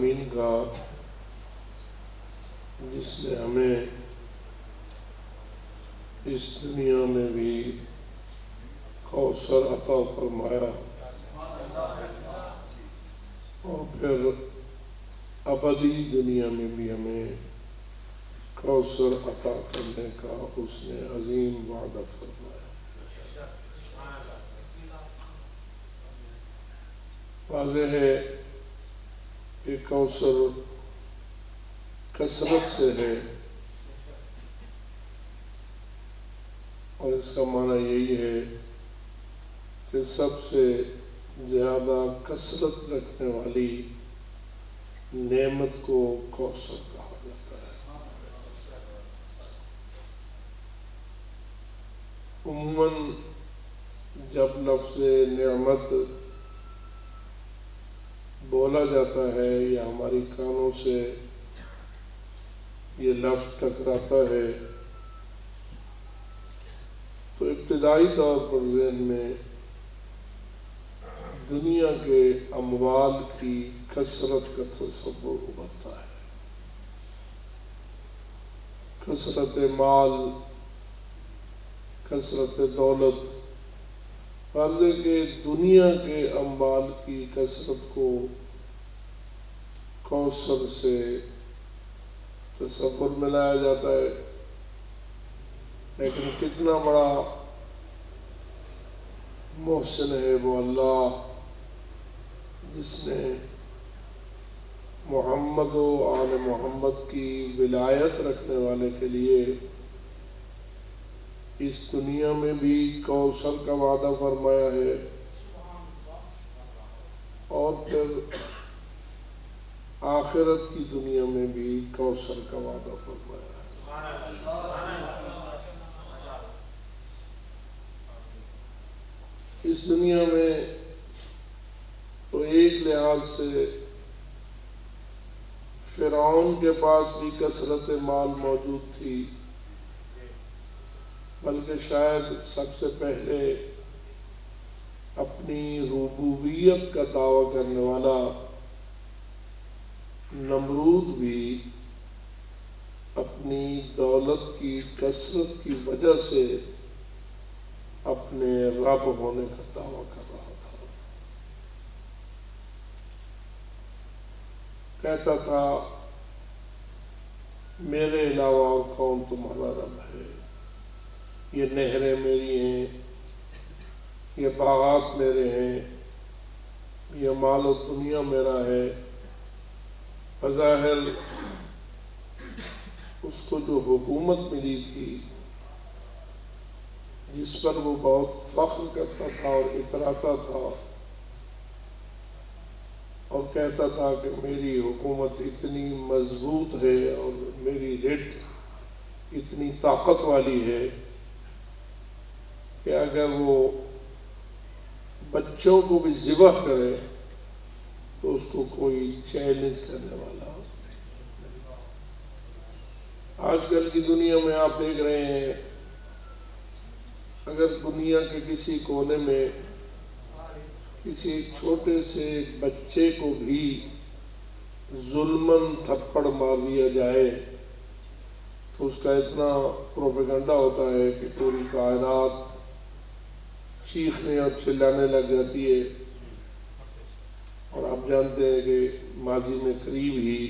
العالمین کا جس نے ہمیں اس دنیا میں بھی کوثر عطا فرمایا اور پھر ابدی دنیا میں بھی ہمیں کوثر عطا کرنے کا اس نے عظیم وعدہ فرمایا۔ واضح ہے کہ کوثر کثرت سے ہے، اور اس کا معنی یہی ہے کہ سب سے زیادہ کثرت رکھنے والی نعمت کو کوثر کہا جاتا ہے۔ عموماً جب لفظ نعمت بولا جاتا ہے یا ہماری کانوں سے یہ لفظ ٹکراتا ہے تو ابتدائی طور پر ذہن میں دنیا کے اموال کی کثرت کا تصور ابھرتا ہے۔ کثرت مال، کثرت دولت، فرض ہے کہ دنیا کے اموال کی کثرت کو کوثر سے تصور میں لایا جاتا ہے، لیکن کتنا بڑا محسن ہے وہ اللہ جس نے محمد و آل محمد کی ولایت رکھنے والے کے لیے اس دنیا میں بھی کوثر کا وعدہ فرمایا ہے، اور پھر آخرت کی دنیا میں بھی کوثر کا وعدہ فرمایا ہے۔ اس دنیا میں تو ایک لحاظ سے فرعون کے پاس بھی کثرت مال موجود تھی، بلکہ شاید سب سے پہلے اپنی ربوبیت کا دعویٰ کرنے والا نمرود بھی اپنی دولت کی کثرت کی وجہ سے اپنے رب ہونے کا دعویٰ کر رہا تھا۔ کہتا تھا میرے علاوہ اور کون تمہارا رب ہے، یہ نہریں میری ہیں، یہ باغات میرے ہیں، یہ مال و دنیا میرا ہے۔ بظاہر اس کو جو حکومت ملی تھی جس پر وہ بہت فخر کرتا تھا اور اتراتا تھا اور کہتا تھا کہ میری حکومت اتنی مضبوط ہے اور میری رٹ اتنی طاقت والی ہے کہ اگر وہ بچوں کو بھی ذبح کرے تو اس کو کوئی چیلنج کرنے والا۔ آج کل کی دنیا میں آپ دیکھ رہے ہیں، اگر دنیا کے کسی کونے میں کسی چھوٹے سے بچے کو بھی ظلماً تھپڑ مار دیا جائے تو اس کا اتنا پروپیگنڈا ہوتا ہے کہ پوری کائنات چیخنے اور چلانے لگ جاتی ہے۔ اور آپ جانتے ہیں کہ ماضی میں قریب ہی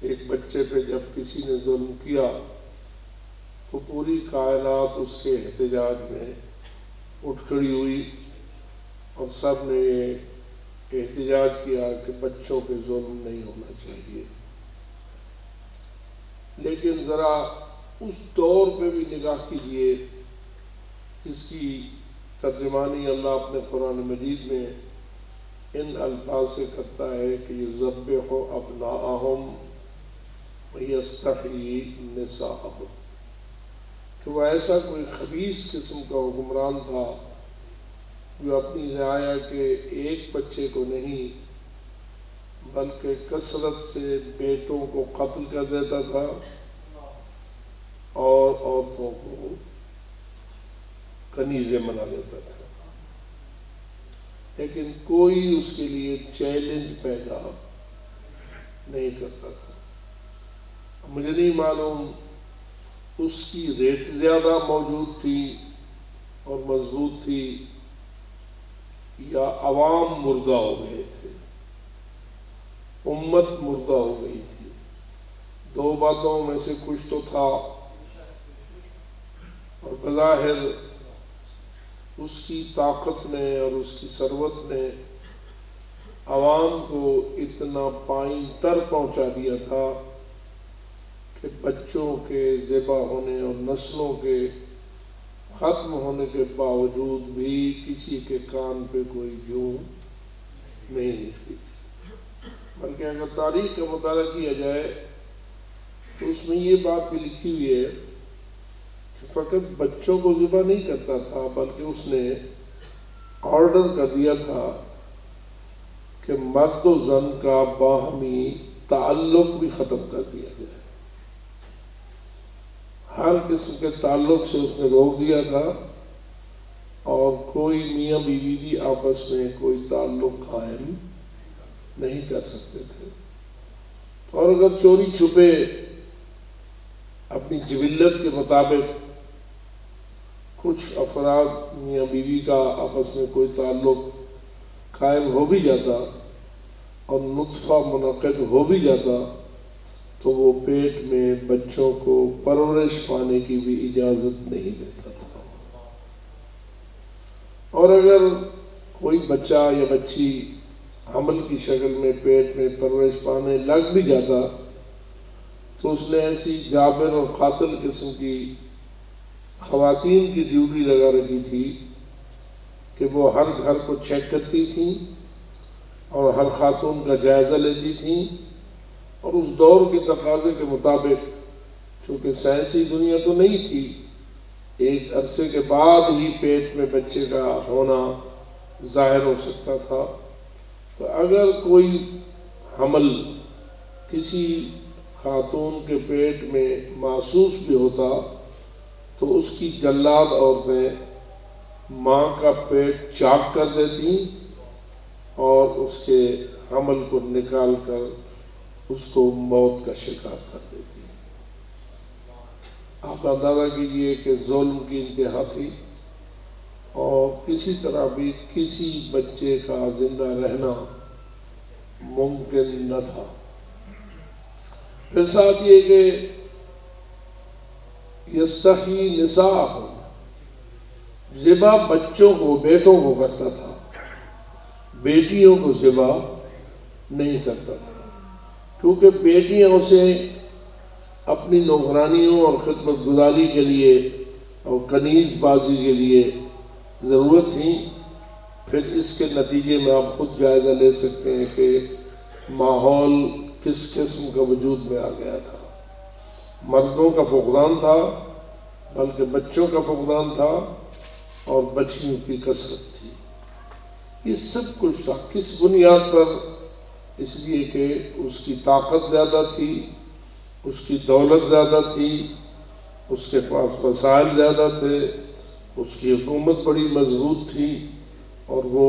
ایک بچے پہ جب کسی نے ظلم کیا تو پوری کائنات اس کے احتجاج میں اٹھ کھڑی ہوئی اور سب نے یہ احتجاج کیا کہ بچوں پہ ظلم نہیں ہونا چاہیے۔ لیکن ذرا اس دور پہ بھی نگاہ کیجئے جس کی ترجمانی اللہ اپنے قرآن مجید میں ان الفاظ سے کرتا ہے کہ یذبح ابناءہم ویستحیی نساءہم، کہ وہ ایسا کوئی خبیث قسم کا حکمران تھا جو اپنی رعایا کے ایک بچے کو نہیں بلکہ کثرت سے بیٹوں کو قتل کر دیتا تھا اور عورتوں کو کنیزیں بنا لیتا تھا، لیکن کوئی اس کے لیے چیلنج پیدا نہیں کرتا تھا. مجھے نہیں معلوم اس کی ریٹ زیادہ موجود تھی اور مضبوط تھی یا عوام مردہ ہو گئے تھے، امت مردہ ہو گئی تھی. دو باتوں میں سے کچھ تو تھا. اور بظاہر اس کی طاقت نے اور اس کی ثروت نے عوام کو اتنا پائیں تر پہنچا دیا تھا کہ بچوں کے ذبح ہونے اور نسلوں کے ختم ہونے کے باوجود بھی کسی کے کان پہ کوئی جوں نہیں نکلی تھی. بلکہ اگر تاریخ کا مطالعہ کیا جائے تو اس میں یہ بات بھی لکھی ہوئی ہے کہ فقط بچوں کو ذبح نہیں کرتا تھا بلکہ اس نے آرڈر کر دیا تھا کہ مرد و زن کا باہمی تعلق بھی ختم کر دیا جائے. ہر قسم کے تعلق سے اس نے روک دیا تھا اور کوئی میاں بیوی بھی آپس میں کوئی تعلق قائم نہیں کر سکتے تھے. اور اگر چوری چھپے اپنی جبلت کے مطابق کچھ افراد میاں بیوی کا آپس میں کوئی تعلق قائم ہو بھی جاتا اور نطفہ منعقد ہو بھی جاتا تو وہ پیٹ میں بچوں کو پرورش پانے کی بھی اجازت نہیں دیتا تھا. اور اگر کوئی بچہ یا بچی حمل کی شکل میں پیٹ میں پرورش پانے لگ بھی جاتا تو اس نے ایسی جابر اور قاتل قسم کی خواتین کی ڈیوٹی لگا رکھی تھی کہ وہ ہر گھر کو چیک کرتی تھیں اور ہر خاتون کا جائزہ لیتی تھیں. اور اس دور کے تقاضے کے مطابق چونکہ سائنسی دنیا تو نہیں تھی، ایک عرصے کے بعد ہی پیٹ میں بچے کا ہونا ظاہر ہو سکتا تھا. تو اگر کوئی حمل کسی خاتون کے پیٹ میں محسوس بھی ہوتا تو اس کی جلاد عورتیں ماں کا پیٹ چاک کر دیتی اور اس کے حمل کو نکال کر اس کو موت کا شکار کر دیتی. آپ اندازہ کیجئے کہ ظلم کی انتہا تھی اور کسی طرح بھی کسی بچے کا زندہ رہنا ممکن نہ تھا. پھر ساتھ یہ کہ یستحیی نساءہم، ذبح بچوں کو بیٹوں کو کرتا تھا، بیٹیوں کو ذبح نہیں کرتا تھا. کیونکہ بیٹیاں اسے اپنی نوکرانیوں اور خدمت گزاری کے لیے اور کنیز بازی کے لیے ضرورت تھیں. پھر اس کے نتیجے میں آپ خود جائزہ لے سکتے ہیں کہ ماحول کس قسم کا وجود میں آ گیا تھا. مردوں کا فقدان تھا بلکہ بچوں کا فقدان تھا اور بچیوں کی کثرت تھی. یہ سب کچھ تھا. کس بنیاد پر؟ اس لیے کہ اس کی طاقت زیادہ تھی، اس کی دولت زیادہ تھی، اس کے پاس وسائل زیادہ تھے، اس کی حکومت بڑی مضبوط تھی اور وہ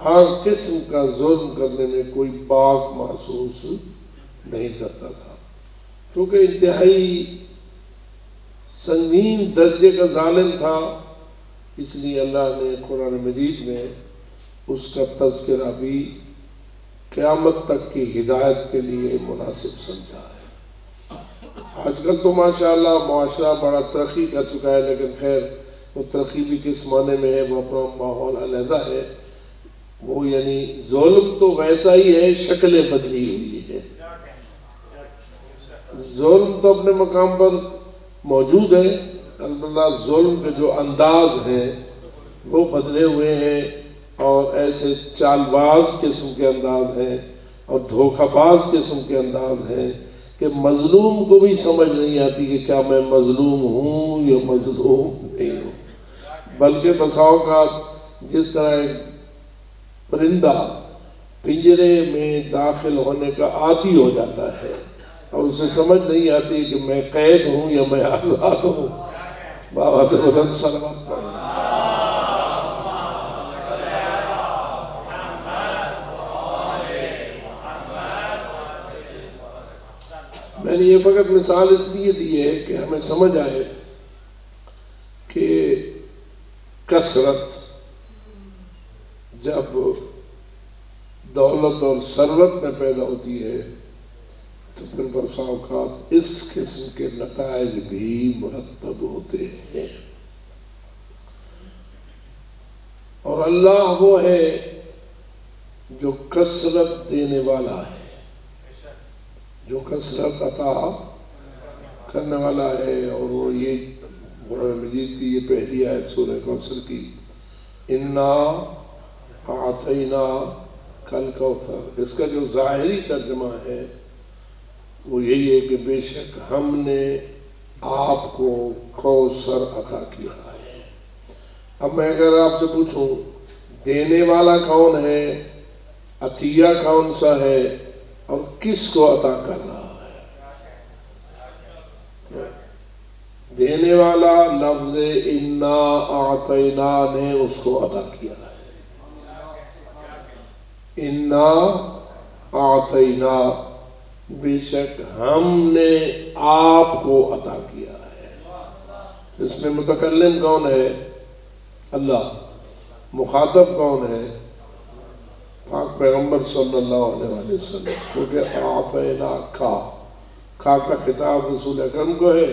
ہر قسم کا ظلم کرنے میں کوئی باک محسوس نہیں کرتا تھا. کیونکہ انتہائی سنگین درجے کا ظالم تھا، اس لیے اللہ نے قرآن مجید میں اس کا تذکرہ بھی قیامت تک کی ہدایت کے لیے مناسب سمجھا ہے. آج کل تو ماشاءاللہ معاشرہ بڑا ترقی کر چکا ہے، لیکن خیر وہ ترقی بھی کس معنی میں ہے، وہ اپنا ماحول علیحدہ ہے. وہ یعنی ظلم تو ویسا ہی ہے، شکلیں بدلی ہوئی ہے. ظلم تو اپنے مقام پر موجود ہے، البتہ ظلم کے جو انداز ہیں وہ بدلے ہوئے ہیں اور ایسے چال باز قسم کے انداز ہیں اور دھوکہ باز قسم کے انداز ہیں کہ مظلوم کو بھی سمجھ نہیں آتی کہ کیا میں مظلوم ہوں یا مظلوم نہیں ہوں. بلکہ بسا اوقات جس طرح ایک پرندہ پنجرے میں داخل ہونے کا عادی ہو جاتا ہے اور اسے سمجھ نہیں آتی کہ میں قید ہوں یا میں آزاد ہوں. بابا سے بلند سلامت پڑھیں. میں نے یہ فقط مثال اس لیے دی ہے کہ ہمیں سمجھ آئے کہ کثرت جب دولت اور ثروت میں پیدا ہوتی ہے تو پھر بسا اوقات اس قسم کے نتائج بھی مرتب ہوتے ہیں. اور اللہ وہ ہے جو کثرت دینے والا ہے، جو کثرت عطا کرنے والا ہے. اور وہ یہ قرآن مجید کی یہ پہلی آیت سورہ کوثر کی، انا اعطینا کل کوثر، اس کا جو ظاہری ترجمہ ہے وہ یہی ہے کہ بے شک ہم نے آپ کو کوثر عطا کیا ہے. اب میں اگر آپ سے پوچھوں دینے والا کون ہے، عطیہ کون سا ہے، اور کس کو عطا کر رہا ہے؟ دینے والا لفظ انا اعطینا نے اس کو عطا کیا ہے. انا اعطینا، بے شک ہم نے آپ کو عطا کیا ہے. اس میں متکلم کون ہے؟ اللہ. مخاطب کون ہے؟ پاک پیغمبر صلی اللہ علیہ وسلم، کیونکہ اعطینا کا خطاب رسول اکرم کو ہے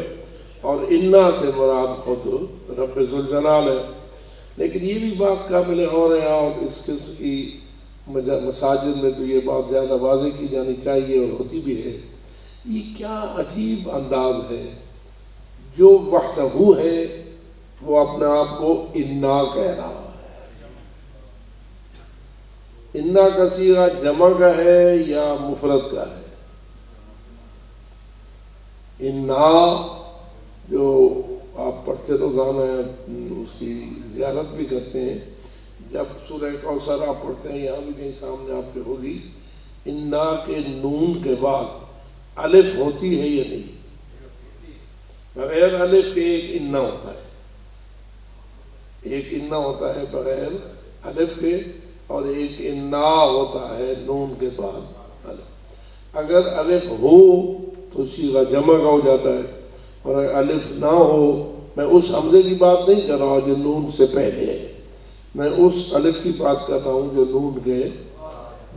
اور انا سے مراد خود رب ذوالجلال ہے. لیکن یہ بھی بات قابل غور ہے، اور اس قسم کی مساجد میں تو یہ بات زیادہ واضح کی جانی چاہیے اور ہوتی بھی ہے. یہ کیا عجیب انداز ہے، جو وحدہ ہے وہ اپنے آپ کو انا کہہ رہا ہے. انا کا صیغہ جمع کا ہے یا مفرد کا ہے؟ انا جو آپ پڑھتے روزانہ اس کی زیارت بھی کرتے ہیں، جب سورہ کوثر آپ پڑھتے ہیں، یہاں بھی کہیں سامنے آپ کے ہوگی، انا کے نون کے بعد الف ہوتی ہے یا نہیں؟ بغیر الف کے ایک انا ہوتا ہے، ایک انا ہوتا ہے بغیر الف کے، اور ایک انا ہوتا ہے نون کے بعد الف. اگر الف ہو تو صیغہ جمع کا ہو جاتا ہے، اور اگر الف نہ ہو، میں اس حمزے کی بات نہیں کر رہا ہوں جو نون سے پہلے ہے، میں اس الف کی بات کر رہا ہوں جو نون کے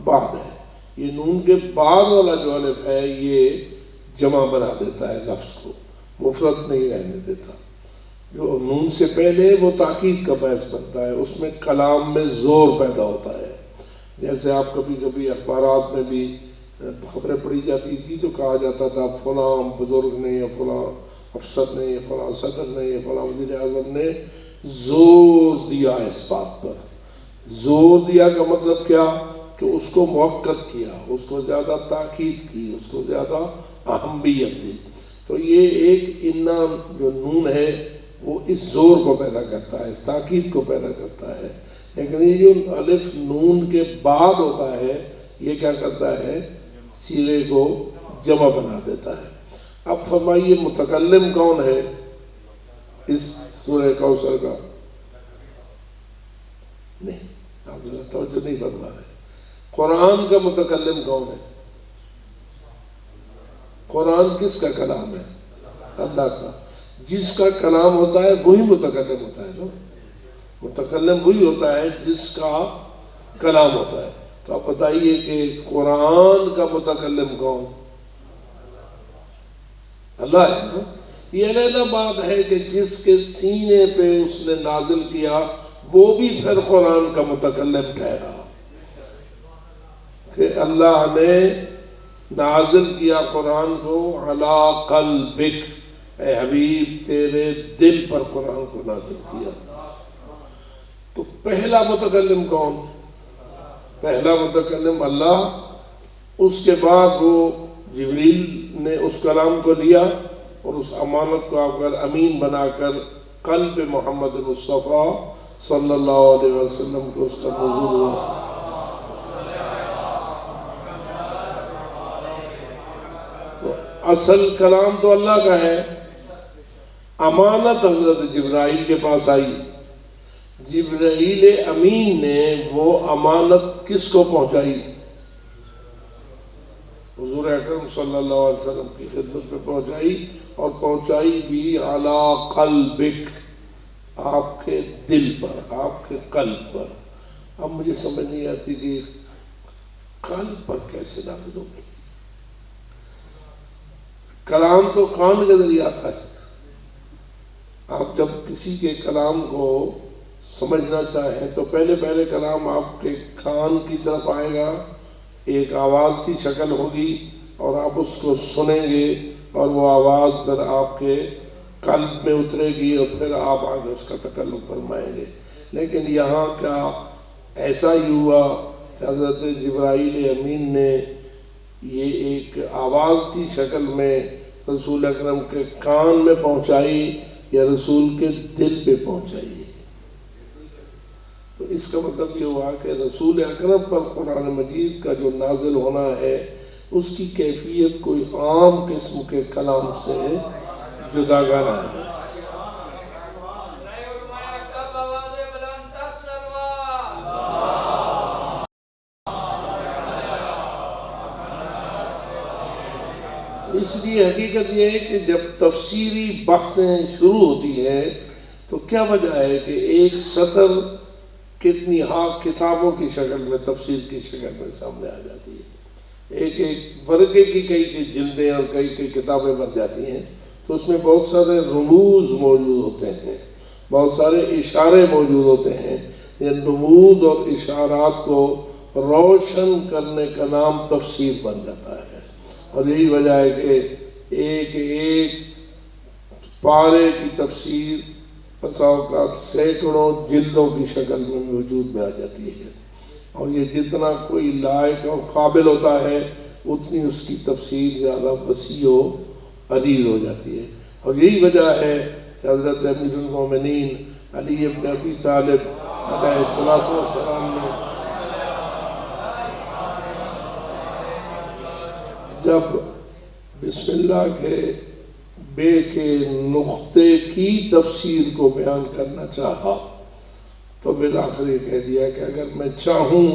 بعد ہے. یہ نون کے بعد والا جو الف ہے یہ جمع بنا دیتا ہے لفظ کو، مفرد نہیں رہنے دیتا. جو نون سے پہلے وہ تاکید کا باعث بنتا ہے، اس میں کلام میں زور پیدا ہوتا ہے. جیسے آپ کبھی کبھی اخبارات میں بھی خبریں پڑھی جاتی تھی تو کہا جاتا تھا فلاں بزرگ نے یا فلاں افسر نے یا فلاں صدر نے یا فلاں وزیر اعظم نے زور دیا اس بات پر. زور دیا کا مطلب کیا؟ کہ اس کو موقت کیا، اس کو زیادہ تاکید کی، اس کو زیادہ اہمیت دی. تو یہ ایک انا جو نون ہے وہ اس زور کو پیدا کرتا ہے، اس تاکید کو پیدا کرتا ہے. لیکن یہ جو الف نون کے بعد ہوتا ہے یہ کیا کرتا ہے؟ صیغے کو جمع بنا دیتا ہے. اب فرمائیے متکلم کون ہے اس سورہ کوثر کا؟ نہیں، آپ ذرا توجہ نہیں فرما رہے. قرآن کا متکلم کون ہے؟ قرآن کس کا کلام ہے؟ اللہ کا. جس کا کلام ہوتا ہے وہی متکلم ہوتا ہے نا. متکلم وہی ہوتا ہے جس کا کلام ہوتا ہے. تو آپ بتائیے کہ قرآن کا متکلم کون؟ اللہ ہے نا. یہ علیحدہ بات ہے کہ جس کے سینے پہ اس نے نازل کیا وہ بھی پھر قرآن کا متکلم ٹھہرا، کہ اللہ نے نازل کیا قرآن کو علی قلبک، اے حبیب تیرے دل پر قرآن کو نازل کیا. تو پہلا متکلم کون؟ پہلا متکلم اللہ. اس کے بعد وہ جبریل نے اس کلام کو لیا اور اس امانت کو آپ کا امین بنا کر قلب محمد مصطفیٰ صلی اللہ علیہ وسلم کو اس کا نزول ہوا. تو اصل کلام تو اللہ کا ہے. امانت حضرت جبرائیل کے پاس آئی، جبرائیل امین نے وہ امانت کس کو پہنچائی؟ حضور اکرم صلی اللہ علیہ وسلم کی خدمت میں پہنچائی، اور پہنچائی بھی علی قلبک، آپ کے دل پر، آپ کے قلب پر۔ اب مجھے سمجھ نہیں آتی کہ قلب پر کیسے نازل ہوگی؟ کلام تو کان کے ذریعے آتا ہے۔ آپ جب کسی کے کلام کو سمجھنا چاہیں تو پہلے کلام آپ کے کان کی طرف آئے گا، ایک آواز کی شکل ہوگی، اور آپ اس کو سنیں گے، اور وہ آواز پھر آپ کے قلب میں اترے گی، اور پھر آپ آگے اس کا تکلم فرمائیں گے۔ لیکن یہاں کیا ایسا ہی ہوا کہ حضرت جبرائیل امین نے یہ ایک آواز کی شکل میں رسول اکرم کے کان میں پہنچائی یا رسول کے دل پہ پہنچائی؟ تو اس کا مطلب یہ ہوا کہ رسول اکرم پر قرآن مجید کا جو نازل ہونا ہے اس کی کیفیت کوئی عام قسم کے کلام سے جداگانہ ہے۔ اس لیے حقیقت یہ ہے کہ جب تفسیری بحثیں شروع ہوتی ہیں تو کیا وجہ ہے کہ ایک سطر کتنی کتابوں کی شکل میں، تفسیر کی شکل میں سامنے آ جاتی ہے، ایک ورقے کی کئی جلدیں اور کئی کتابیں بن جاتی ہیں، تو اس میں بہت سارے رموز موجود ہوتے ہیں، بہت سارے اشارے موجود ہوتے ہیں۔ یہ رموز اور اشارات کو روشن کرنے کا نام تفسیر بن جاتا ہے، اور یہی وجہ ہے کہ ایک پارے کی تفسیر بسا اوقات سینکڑوں جلدوں کی شکل میں وجود میں آ جاتی ہے، اور یہ جتنا کوئی لائق اور قابل ہوتا ہے اتنی اس کی تفسیر زیادہ وسیع و عریض ہو جاتی ہے۔ اور یہی وجہ ہے کہ حضرت امیر المومنین علی ابن ابی طالب علیہ السلام نے جب بسم اللہ کے بے کے نقطے کی تفسیر کو بیان کرنا چاہا تو بالآخر یہ کہہ دیا کہ اگر میں چاہوں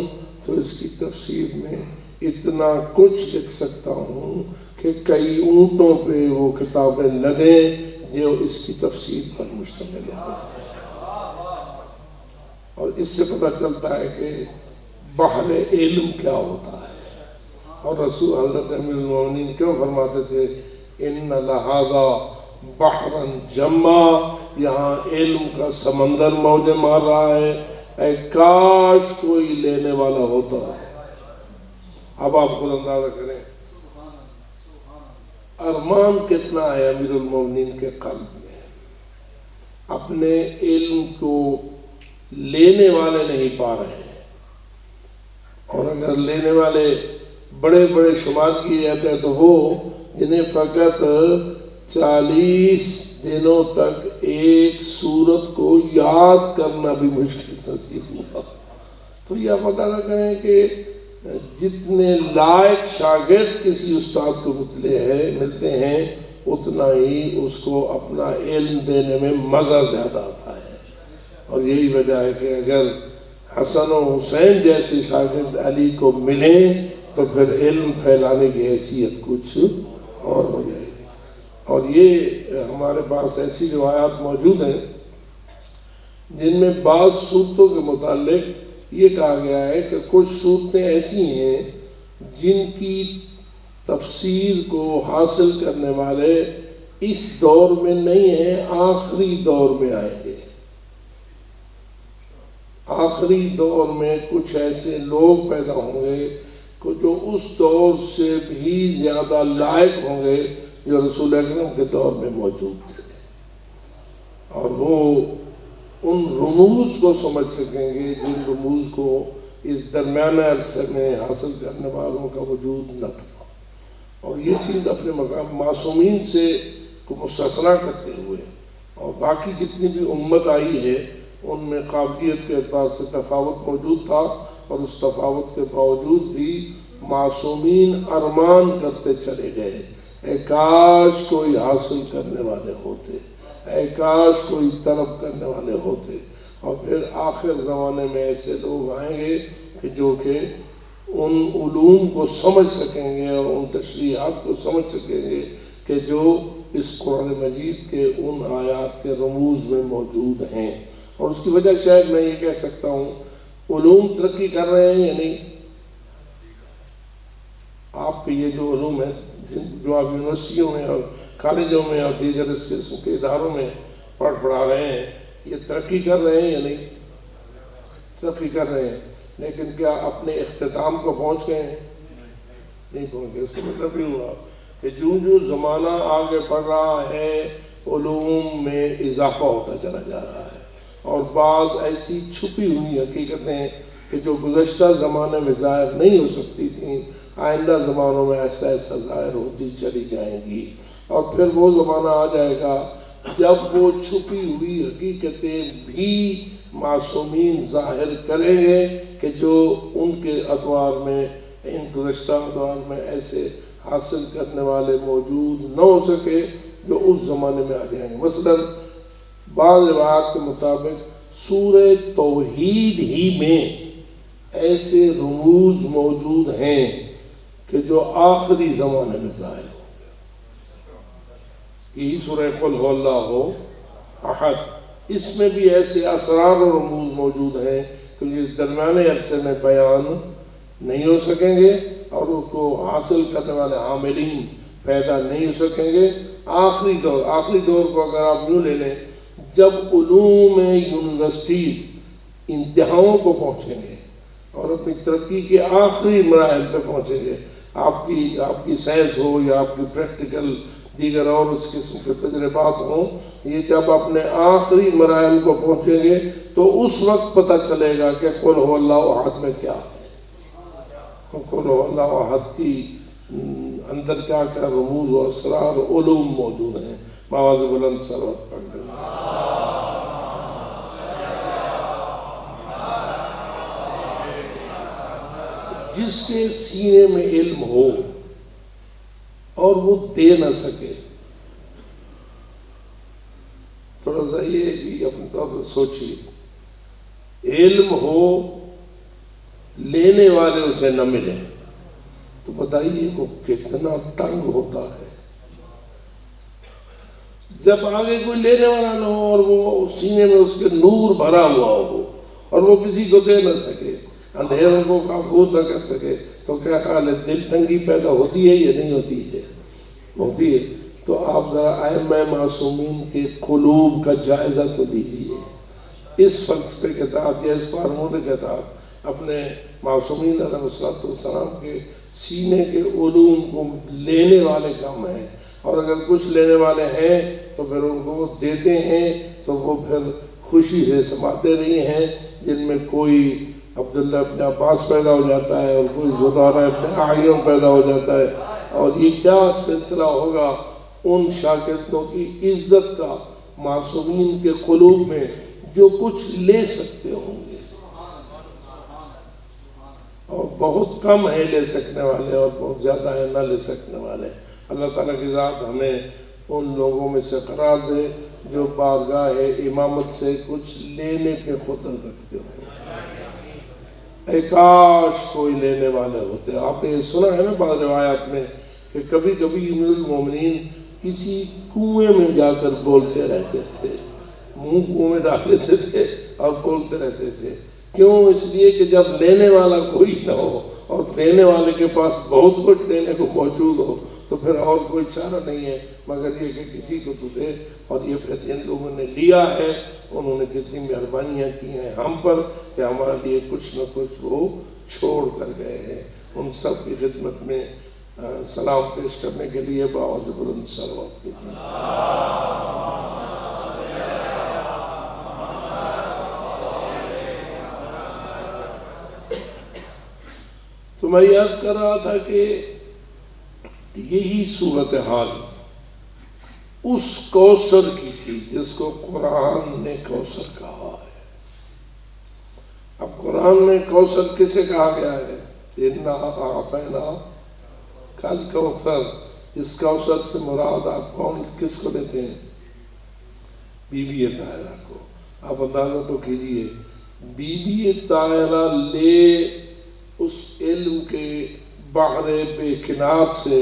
تو اس کی تفسیر میں اتنا کچھ لکھ سکتا ہوں کہ کئی اونٹوں پہ وہ کتابیں لدیں جو اس کی تفسیر پر مشتمل ہوں۔ اور اس سے پتہ چلتا ہے کہ بحر علم کیا ہوتا ہے، اور رسول حضرت امیر المومنین کیوں فرماتے تھے ان لہذا بحرا جما، یہاں علم کا سمندر موجیں مار رہا ہے، اے کاش کوئی لینے والا ہوتا۔ اب آپ خود اندازہ کریں ارمان کتنا ہے امیر المومنین کے قلب میں، اپنے علم کو لینے والے نہیں پا رہے ہیں، اور اگر لینے والے بڑے بڑے شمار کیے جاتے ہیں تو وہ جنہیں فقط 40 دنوں تک ایک سورت کو یاد کرنا بھی مشکل نصیب ہوا۔ تو یہ آپ اندازہ کریں کہ جتنے لائق شاگرد کسی استاد کو ملتے ہیں اتنا ہی اس کو اپنا علم دینے میں مزہ زیادہ آتا ہے۔ اور یہی وجہ ہے کہ اگر حسن و حسین جیسے شاگرد علی کو ملیں تو پھر علم پھیلانے کی حیثیت کچھ اور ہو جائے گی۔ اور یہ ہمارے پاس ایسی روایات موجود ہیں جن میں بعض صورتوں کے متعلق یہ کہا گیا ہے کہ کچھ صورتیں ایسی ہیں جن کی تفسیر کو حاصل کرنے والے اس دور میں نہیں ہیں، آخری دور میں آئیں گے۔ آخری دور میں کچھ ایسے لوگ پیدا ہوں گے کہ جو اس دور سے بھی زیادہ لائق ہوں گے جو رسول اکرم کے دور میں موجود تھے، اور وہ ان رموز کو سمجھ سکیں گے جن رموز کو اس درمیانہ عرصے میں حاصل کرنے والوں کا وجود نہ تھا۔ اور یہ چیز اپنے مقام معصومین سے کو مستثنیٰ کرتے ہوئے اور باقی جتنی بھی امت آئی ہے ان میں قابلیت کے اعتبار سے تفاوت موجود تھا، اور اس تفاوت کے باوجود بھی معصومین ارمان کرتے چلے گئے، اے کاش کوئی حاصل کرنے والے ہوتے، اے کاش کوئی طلب کرنے والے ہوتے۔ اور پھر آخر زمانے میں ایسے لوگ آئیں گے کہ جو کہ ان علوم کو سمجھ سکیں گے اور ان تشریحات کو سمجھ سکیں گے کہ جو اس قرآن مجید کے ان آیات کے رموز میں موجود ہیں۔ اور اس کی وجہ شاید میں یہ کہہ سکتا ہوں، علوم ترقی کر رہے ہیں یا نہیں؟ آپ کے یہ جو علوم ہیں جو آپ یونیورسٹیوں میں اور کالجوں میں اور دیگر اس قسم کے اداروں میں پڑھا رہے ہیں، یہ ترقی کر رہے ہیں یا نہیں؟ ترقی کر رہے ہیں، لیکن کیا اپنے اختتام کو پہنچ گئے ہیں؟ نہیں پہنچ گئے۔ اس کا مطلب یہ ہوا کہ جو زمانہ آگے بڑھ رہا ہے علوم میں اضافہ ہوتا چلا جا رہا ہے، اور بعض ایسی چھپی ہوئی حقیقتیں کہ جو گزشتہ زمانے میں ظاہر نہیں ہو سکتی تھیں، آئندہ زمانوں میں ایسا ایسا ظاہر ہوتی چلی جائیں گی، اور پھر وہ زمانہ آ جائے گا جب وہ چھپی ہوئی حقیقتیں بھی معصومین ظاہر کریں گے کہ جو ان کے ادوار میں، ان گزشتہ ادوار میں ایسے حاصل کرنے والے موجود نہ ہو سکے جو اس زمانے میں آ جائیں گے۔ مثلا بعض روایات کے مطابق سورہ توحید ہی میں ایسے رموز موجود ہیں کہ جو آخری زمانے میں ظاہر ہوں گے۔ یہی سورہ قل هو اللہ احد، اس میں بھی ایسے اسرار و رموز موجود ہیں کہ جس درمیانے عرصے میں بیان نہیں ہو سکیں گے اور اس کو حاصل کرنے والے عاملین پیدا نہیں ہو سکیں گے۔ آخری دور کو اگر آپ یوں لے لیں، جب علوم یونیورسٹیز انتہاؤں کو پہنچیں گے اور اپنی ترقی کے آخری مراحل پہ پہنچیں گے، آپ کی سائنس ہو یا آپ کی پریکٹیکل دیگر اور اس قسم کے تجربات ہوں، یہ جب اپنے آخری مراحل کو پہنچیں گے تو اس وقت پتہ چلے گا کہ قل هو اللہ احد میں کیا ہے، قل هو اللہ احد کی اندر کیا کیا رموز و اسرار و علوم موجود ہیں۔ آواز بلند صلوات پڑھ دیں۔ جس کے سینے میں علم ہو اور وہ دے نہ سکے، تھوڑا سا یہ بھی اپنے طور پر سوچیے، علم ہو لینے والے اسے نہ ملے تو بتائیے وہ کتنا تنگ ہوتا ہے۔ جب آگے کوئی لینے والا نہ ہو اور وہ سینے میں اس کے نور بھرا ہوا ہو اور وہ کسی کو دے نہ سکے، اندھیروں کو کافور نہ کر سکے، تو کیا خیال ہے دل تنگی پیدا ہوتی ہے یا نہیں ہوتی ہے؟ ہوتی ہے۔ تو آپ ذرا ائمہ معصومین کے قلوب کا جائزہ تو لیجیے، اس فلسفے کے تحت یا اس فارمولے کے تحت اپنے معصومین علیہ السلام کے سینے کے علوم کو لینے والے کم ہیں، اور اگر کچھ لینے والے ہیں تو پھر ان کو وہ دیتے ہیں تو وہ پھر خوشی سے سماتے نہیں ہیں، جن میں کوئی عبداللہ ابن عباس پیدا ہو جاتا ہے اور کوئی زرارہ ابن اعین پیدا ہو جاتا ہے، اور یہ کیا سلسلہ ہوگا ان شاگردوں کی عزت کا معصومین کے قلوب میں جو کچھ لے سکتے ہوں گے، اور بہت کم ہیں لے سکنے والے اور بہت زیادہ ہیں نہ لے سکنے والے۔ اللہ تعالیٰ کی ذات ہمیں ان لوگوں میں سے قرار دے جو بارگاہ امامت سے کچھ لینے پہ خطر رکھتے ہوں۔ اے کاش کوئی لینے والے ہوتے۔ آپ نے یہ سنا ہے نا بعض روایات میں کہ کبھی کبھی امیر المومنین کسی کنویں میں جا کر بولتے رہتے تھے، منہ کنویں میں ڈال لیتے تھے اور بولتے رہتے تھے۔ کیوں؟ اس لیے کہ جب لینے والا کوئی نہ ہو اور دینے والے کے پاس بہت کچھ دینے کو موجود ہو تو پھر اور کوئی چارہ نہیں ہے مگر یہ کہ کسی کو تو دے۔ اور یہ پھر جن لوگوں نے لیا ہے انہوں نے کتنی مہربانیاں کی ہیں ہم پر کہ ہمارے لیے کچھ نہ کچھ وہ چھوڑ کر گئے ہیں۔ ان سب کی خدمت میں سلام پیش کرنے کے لیے بآواز بلند صلوات کیجیے۔ تو میں یہ عرض کر رہا تھا کہ یہی صورتحال اس کوثر کی تھی جس کو قرآن نے کوثر کہا ہے۔ اب قرآن میں کوثر کسے کہا گیا ہے؟ اِنَّا أَعْطَيْنَا کَالْکَوْثَر۔ اس کوثر سے مراد آپ کس کو لیتے ہیں؟ بی بی طاہرہ کو۔ آپ اندازہ تو کیجئے بی بی طاہرہ لے اس علم کے بحر بے کنار سے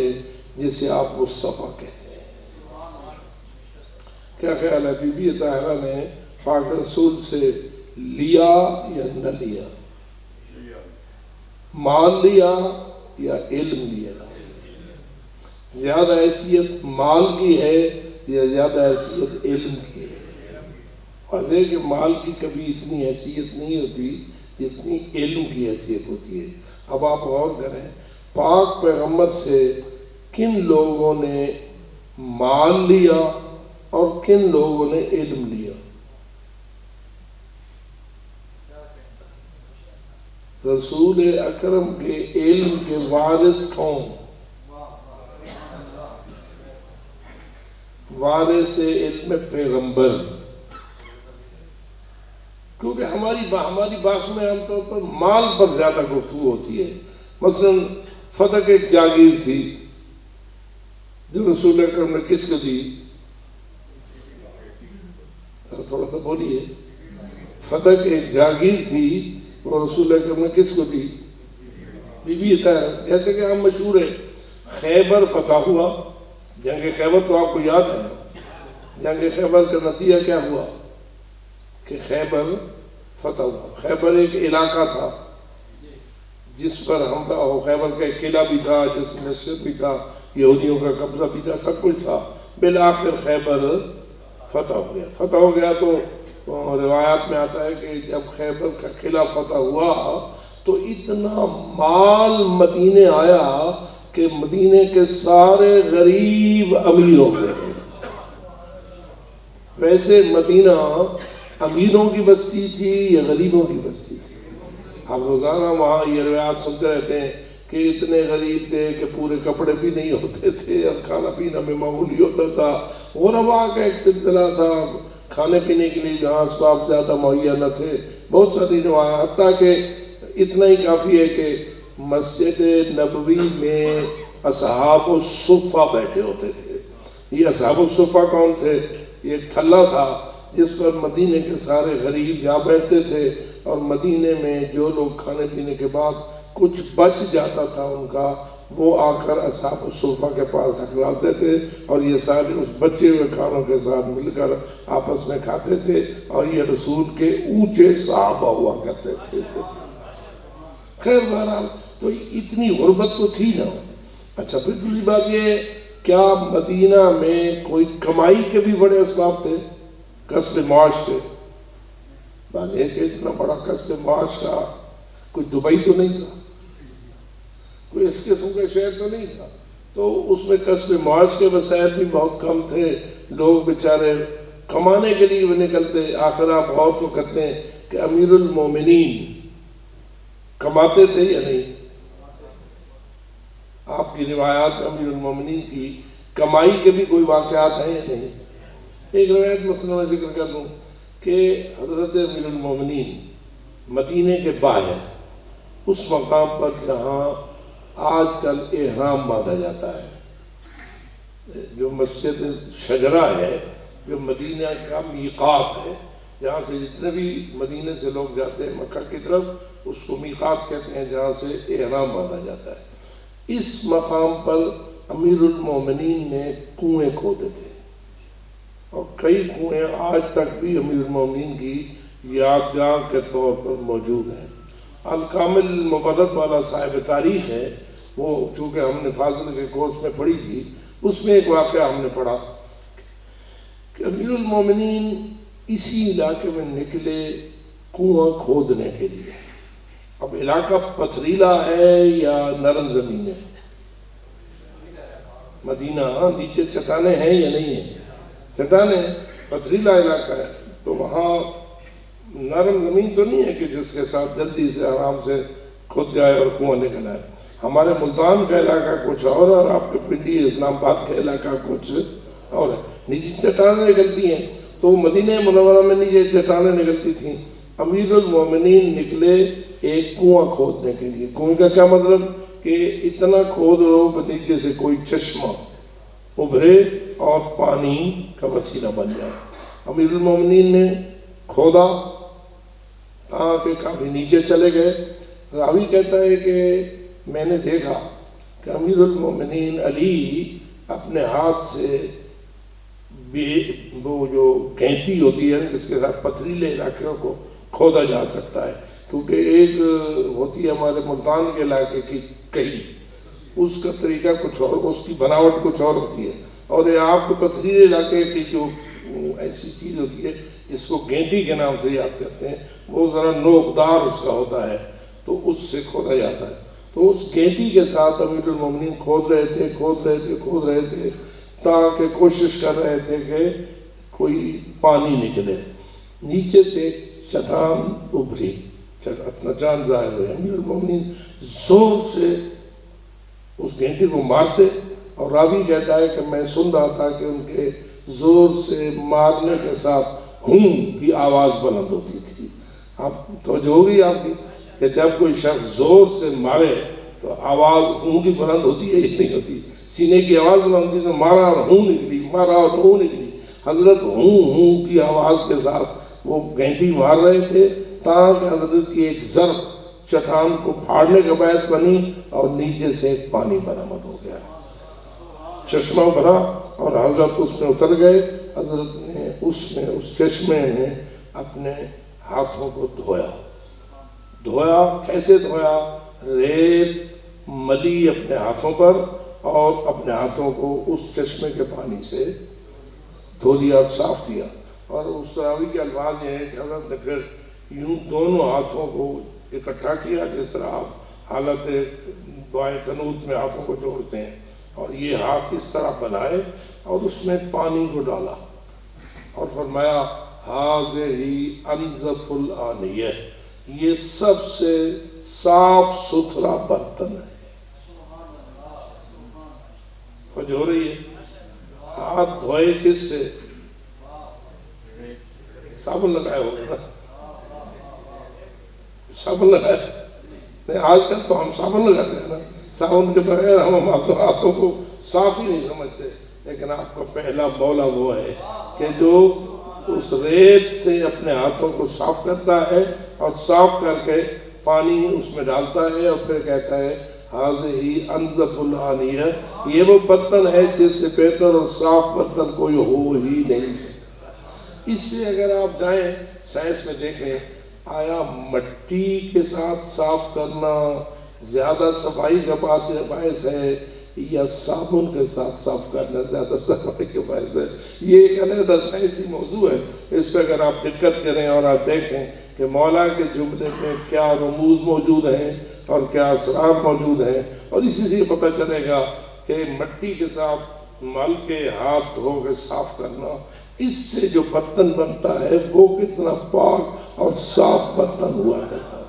جسے آپ مصطفیٰ کہتے ہیں۔ کیا خیال ہے بی بی طاہرہ نے پاک رسول سے لیا یا نہ لیا؟ مال لیا یا علم لیا؟ زیادہ حیثیت مال کی ہے یا زیادہ حیثیت علم کی ہے؟ واضح ہے کہ مال کی کبھی اتنی حیثیت نہیں ہوتی جتنی علم کی حیثیت ہوتی ہے۔ اب آپ غور کریں، پاک پیغمبر سے کن لوگوں نے مال لیا اور کن لوگوں نے علم لیا؟ رسول اکرم کے علم کے وارث کون؟ وارث علم پیغمبر۔ کیونکہ ہماری بات میں عام طور پر مال پر زیادہ گفتگو ہوتی ہے۔ مثلا فتح ایک جاگیر تھی جو رسول اکرم نے کس کو دی؟ تھوڑا سا بولیے۔ فتح ایک جاگیر تھی اور رسول اکرم نے کس کو دی؟ Be be Tahira. جیسے کہ ہم مشہور ہے، خیبر فتح ہوا، جنگ خیبر تو آپ کو یاد ہے۔ جنگ خیبر کا نتیجہ کیا ہوا کہ خیبر فتح ہوا۔ خیبر ایک علاقہ تھا جس پر حملہ ہو، خیبر کا ایک قلعہ بھی تھا جس میں مسجد بھی تھا، یہودیوں کا قبضہ بھی تھا، سب کچھ تھا۔ بالآخر خیبر فتح ہو گیا۔ فتح ہو گیا تو روایات میں آتا ہے کہ جب خیبر کا قلعہ فتح ہوا تو اتنا مال مدینے آیا کہ مدینے کے سارے غریب امیر ہو گئے۔ ویسے مدینہ امیروں کی بستی تھی یا غریبوں کی بستی تھی؟ آپ روزانہ وہاں یہ روایات سنتے رہتے ہیں کہ اتنے غریب تھے کہ پورے کپڑے بھی نہیں ہوتے تھے اور کھانا پینا میں معمولی ہوتا تھا۔ غربا کا ایک سلسلہ تھا، کھانے پینے کے لیے جہاں اسباب زیادہ مہیا نہ تھے، بہت ساری روایات، حتیٰ کہ اتنا ہی کافی ہے کہ مسجد نبوی میں اصحاب الصفہ بیٹھے ہوتے تھے۔ یہ اصحاب الصفہ کون تھے؟ یہ ایک تھلہ تھا جس پر مدینے کے سارے غریب جا بیٹھتے تھے، اور مدینے میں جو لوگ کھانے پینے کے بعد کچھ بچ جاتا تھا ان کا، وہ آ کر اصحاب الصفہ کے پاس رکھلاتے تھے، اور یہ سارے اس بچے ہوئے کھانوں کے ساتھ مل کر آپس میں کھاتے تھے، اور یہ رسول کے اونچے صحابہ ہوا کرتے تھے۔ خیر بہرحال تو اتنی غربت تو تھی نہ۔ اچھا، پھر دوسری بات یہ، کیا مدینہ میں کوئی کمائی کے بھی بڑے اسباب تھے، کسب معاش تھے؟ بات ہے کہ اتنا بڑا کسب معاش کا کوئی دبئی تو نہیں تھا، کوئی اس قسم کا شہر تو نہیں تھا، تو اس میں کسب معاش کے وسائل بھی بہت کم تھے۔ لوگ بیچارے کمانے کے لیے بھی نکلتے۔ آخر آپ غور تو کرتے ہیں کہ امیر المومنین کماتے تھے یا نہیں؟ آپ کی روایات میں امیر المومنین کی کمائی کے بھی کوئی واقعات ہیں یا نہیں؟ ایک روایت مثلا میں ذکر کر دوں کہ حضرت امیر المومنین مدینے کے باہر اس مقام پر جہاں آج کل احرام باندھا جاتا ہے، جو مسجد شجرہ ہے، جو مدینہ کا میقات ہے، جہاں سے جتنے بھی مدینے سے لوگ جاتے ہیں مکہ کی طرف، اس کو میقات کہتے ہیں، جہاں سے احرام باندھا جاتا ہے۔ اس مقام پر امیر المومنین نے کنویں کھودے تھے، اور کئی کنویں آج تک بھی امیر المومنین کی یادگار کے طور پر موجود ہیں۔ الکامل المبرد والا صاحب تاریخ ہے، وہ چونکہ ہم نے فاضل کے کورس میں پڑھی تھی، اس میں ایک واقعہ ہم نے پڑھا کہ امیر المومنین اسی علاقے میں نکلے کنواں کھودنے کے لیے۔ اب علاقہ پتھریلا ہے یا نرم زمین ہے؟ مدینہ نیچے چٹانیں ہیں یا نہیں ہیں؟ چٹانیں، پتھریلا علاقہ ہے، تو وہاں نرم زمین تو نہیں ہے کہ جس کے ساتھ جلدی سے آرام سے کھود جائے اور کنواں نکل آئے۔ ہمارے ملتان کا علاقہ کچھ اور آپ کے پنڈی اسلام آباد کا علاقہ کچھ اور ہے، نیچے چٹانیں نکلتی ہیں، تو مدینہ منورہ میں نیچے چٹانیں نکلتی تھیں۔ امیر المومنین نکلے ایک کنواں کھودنے کے لیے۔ کنویں کا کیا مطلب کہ اتنا کھود لو کہ نیچے سے کوئی چشمہ ابھرے اور پانی کا وسیلہ بن جائے۔ امیر المومنین نے کھودا تاکہ کافی نیچے چلے گئے، راوی کہتا ہے کہ میں نے دیکھا کہ امیر المومنین علی اپنے ہاتھ سے وہ جو گھینٹی ہوتی ہے جس کے ساتھ پتھریلے علاقوں کو کھودا جا سکتا ہے، کیونکہ ایک ہوتی ہے ہمارے ملتان کے علاقے کی کہی، اس کا طریقہ کچھ اور، اس کی بناوٹ کچھ اور ہوتی ہے، اور یہ آپ کو پتھریلے علاقے کی جو ایسی چیز ہوتی ہے جس کو گھینٹی کے نام سے یاد کرتے ہیں، وہ ذرا نوکدار اس کا ہوتا ہے، تو اس سے کھودا جاتا ہے۔ تو اس گھینٹی کے ساتھ امیر المومنین کھود رہے تھے تاکہ کوشش کر رہے تھے کہ کوئی پانی نکلے۔ نیچے سے ایک چٹان ابھری، اپنا جان ظاہر ہوئے، امیر المومنین زور سے اس گھنٹی کو مارتے، اور راوی کہتا ہے کہ میں سن رہا تھا کہ ان کے زور سے مارنے کے ساتھ ہوں کی آواز بلند ہوتی تھی۔ اب توجہ ہوگی آپ کی کہ جب کوئی شخص زور سے مارے تو آواز ہوں کی بلند ہوتی ہے یا نہیں ہوتی؟ سینے کی آواز بلند ہوتی ہے تو مارا اور ہوں نکلی، مارا اور ہوں نکلی۔ حضرت ہوں کی آواز کے ساتھ وہ گھنٹی مار رہے تھے تاکہ حضرت کی ایک ضرب چٹان کو پھاڑنے کا باعث بنی اور نیچے سے ایک پانی برآمد ہو گیا، چشمہ بھرا، اور حضرت اس میں اتر گئے۔ حضرت نے اس چشمے میں اپنے ہاتھوں کو دھویا۔ کیسے دھویا؟ ریت ملی اپنے ہاتھوں پر اور اپنے ہاتھوں کو اس چشمے کے پانی سے دھو دیا، صاف کیا۔ اور اس راوی کے الفاظ یہ ہیں کہ حضرت نے پھر یوں دونوں ہاتھوں کو اکٹھا کیا جس طرح آپ حالت دعائے قنوت میں ہاتھوں کو جوڑتے ہیں، اور یہ ہاتھ اس طرح بنائے اور اس میں پانی کو ڈالا اور فرمایا ہذہ انظف الآنیہ، یہ سب سے صاف ستھرا برتن ہے۔ فوج ہو رہی ہے؟ ہاتھ دھوئے کس سے؟ صابن لگائے ہوگا نا، صابن لگائے نہیں، آج کل تو ہم صابن لگاتے ہیں نا، صابن کے بغیر ہم ہاتھوں کو صاف ہی نہیں سمجھتے، لیکن آپ کا پہلا مولا وہ ہے کہ جو اس ریت سے اپنے ہاتھوں کو صاف کرتا ہے اور صاف کر کے پانی اس میں ڈالتا ہے اور پھر کہتا ہے ہذہ انظف الآنیہ، یہ وہ برتن ہے جس سے بہتر اور صاف برتن کوئی ہو ہی نہیں سکتا۔ اس سے اگر آپ جائیں سائنس میں دیکھیں، آیا مٹی کے ساتھ صاف کرنا زیادہ صفائی کا باعث ہے یا صابن کے ساتھ صاف کرنا زیادہ صفائی کا باعث ہے؟ یہ ایک علیحدہ سائنسی موضوع ہے، اس پہ اگر آپ دقت کریں اور آپ دیکھیں کہ مولا کے جملے میں کیا رموز موجود ہیں اور کیا اسرار موجود ہیں، اور اسی سے پتہ چلے گا کہ مٹی کے ساتھ مل کے ہاتھ دھو کے صاف کرنا، اس سے جو برتن بنتا ہے وہ کتنا پاک اور صاف برتن ہوا کرتا ہے۔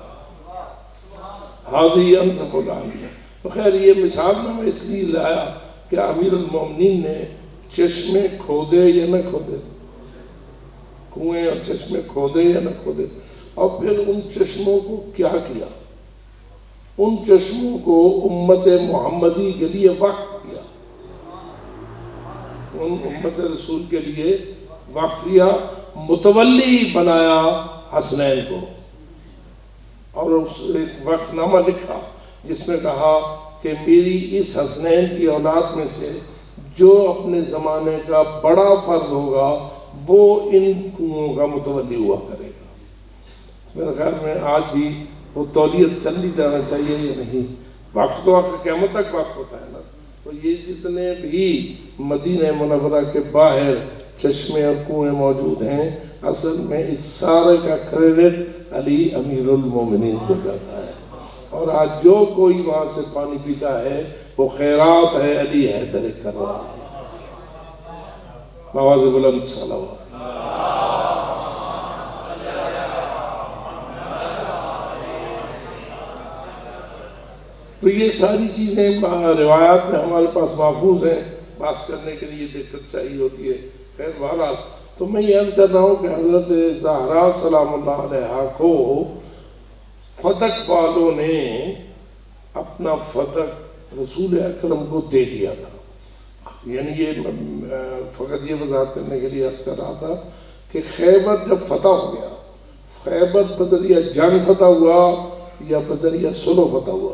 ہذہ انظف الآنیہ۔ تو خیر یہ مثال میں اس لیے لایا کہ امیر المومنین نے چشمے کھودے یا نہ کھودے، کنویں اور چشمے کھودے یا نہ کھودے، اور پھر ان چشموں کو کیا کیا؟ ان چشموں کو امت محمدی کے لیے وقف کیا، ان امت رسول کے لیے وقف کیا، متولی بنایا حسنین کو، اور اس ایک وقف نامہ لکھا جس میں کہا کہ میری اس حسنین کی اولاد میں سے جو اپنے زمانے کا بڑا فرد ہوگا وہ ان کنوؤں کا متولی ہوا کرے گا۔ میرے خیال میں آج بھی وہ تولیت چلتی جانا چاہیے یا نہیں؟ وقف تو آخر قیامت تک وقف ہوتا ہے نا۔ تو یہ جتنے بھی مدینہ منورہ کے باہر چشمے اور کنویں موجود ہیں، اصل میں اس سارے کا کریڈٹ علی امیر المومنین کو جاتا ہے، اور آج جو کوئی وہاں سے پانی پیتا ہے وہ خیرات ہے علی حیدر کرار۔ آواز بلند صلوات۔ تو یہ ساری چیزیں روایات میں ہمارے پاس محفوظ ہیں، بات کرنے کے لیے دقت چاہیے ہوتی ہے۔ خیر بہرحال تو میں یہ عرض کر رہا ہوں کہ حضرت زہرا سلام اللہ علیہا کو فتق والوں نے اپنا فتق رسول اکرم کو دے دیا تھا۔ یعنی یہ فقط یہ وضاحت کرنے کے لیے عرض کر رہا تھا کہ خیبر جب فتح ہو گیا، خیبر بذریعہ جنگ فتح ہوا، یا بذریعہ سلو فتح ہوا؟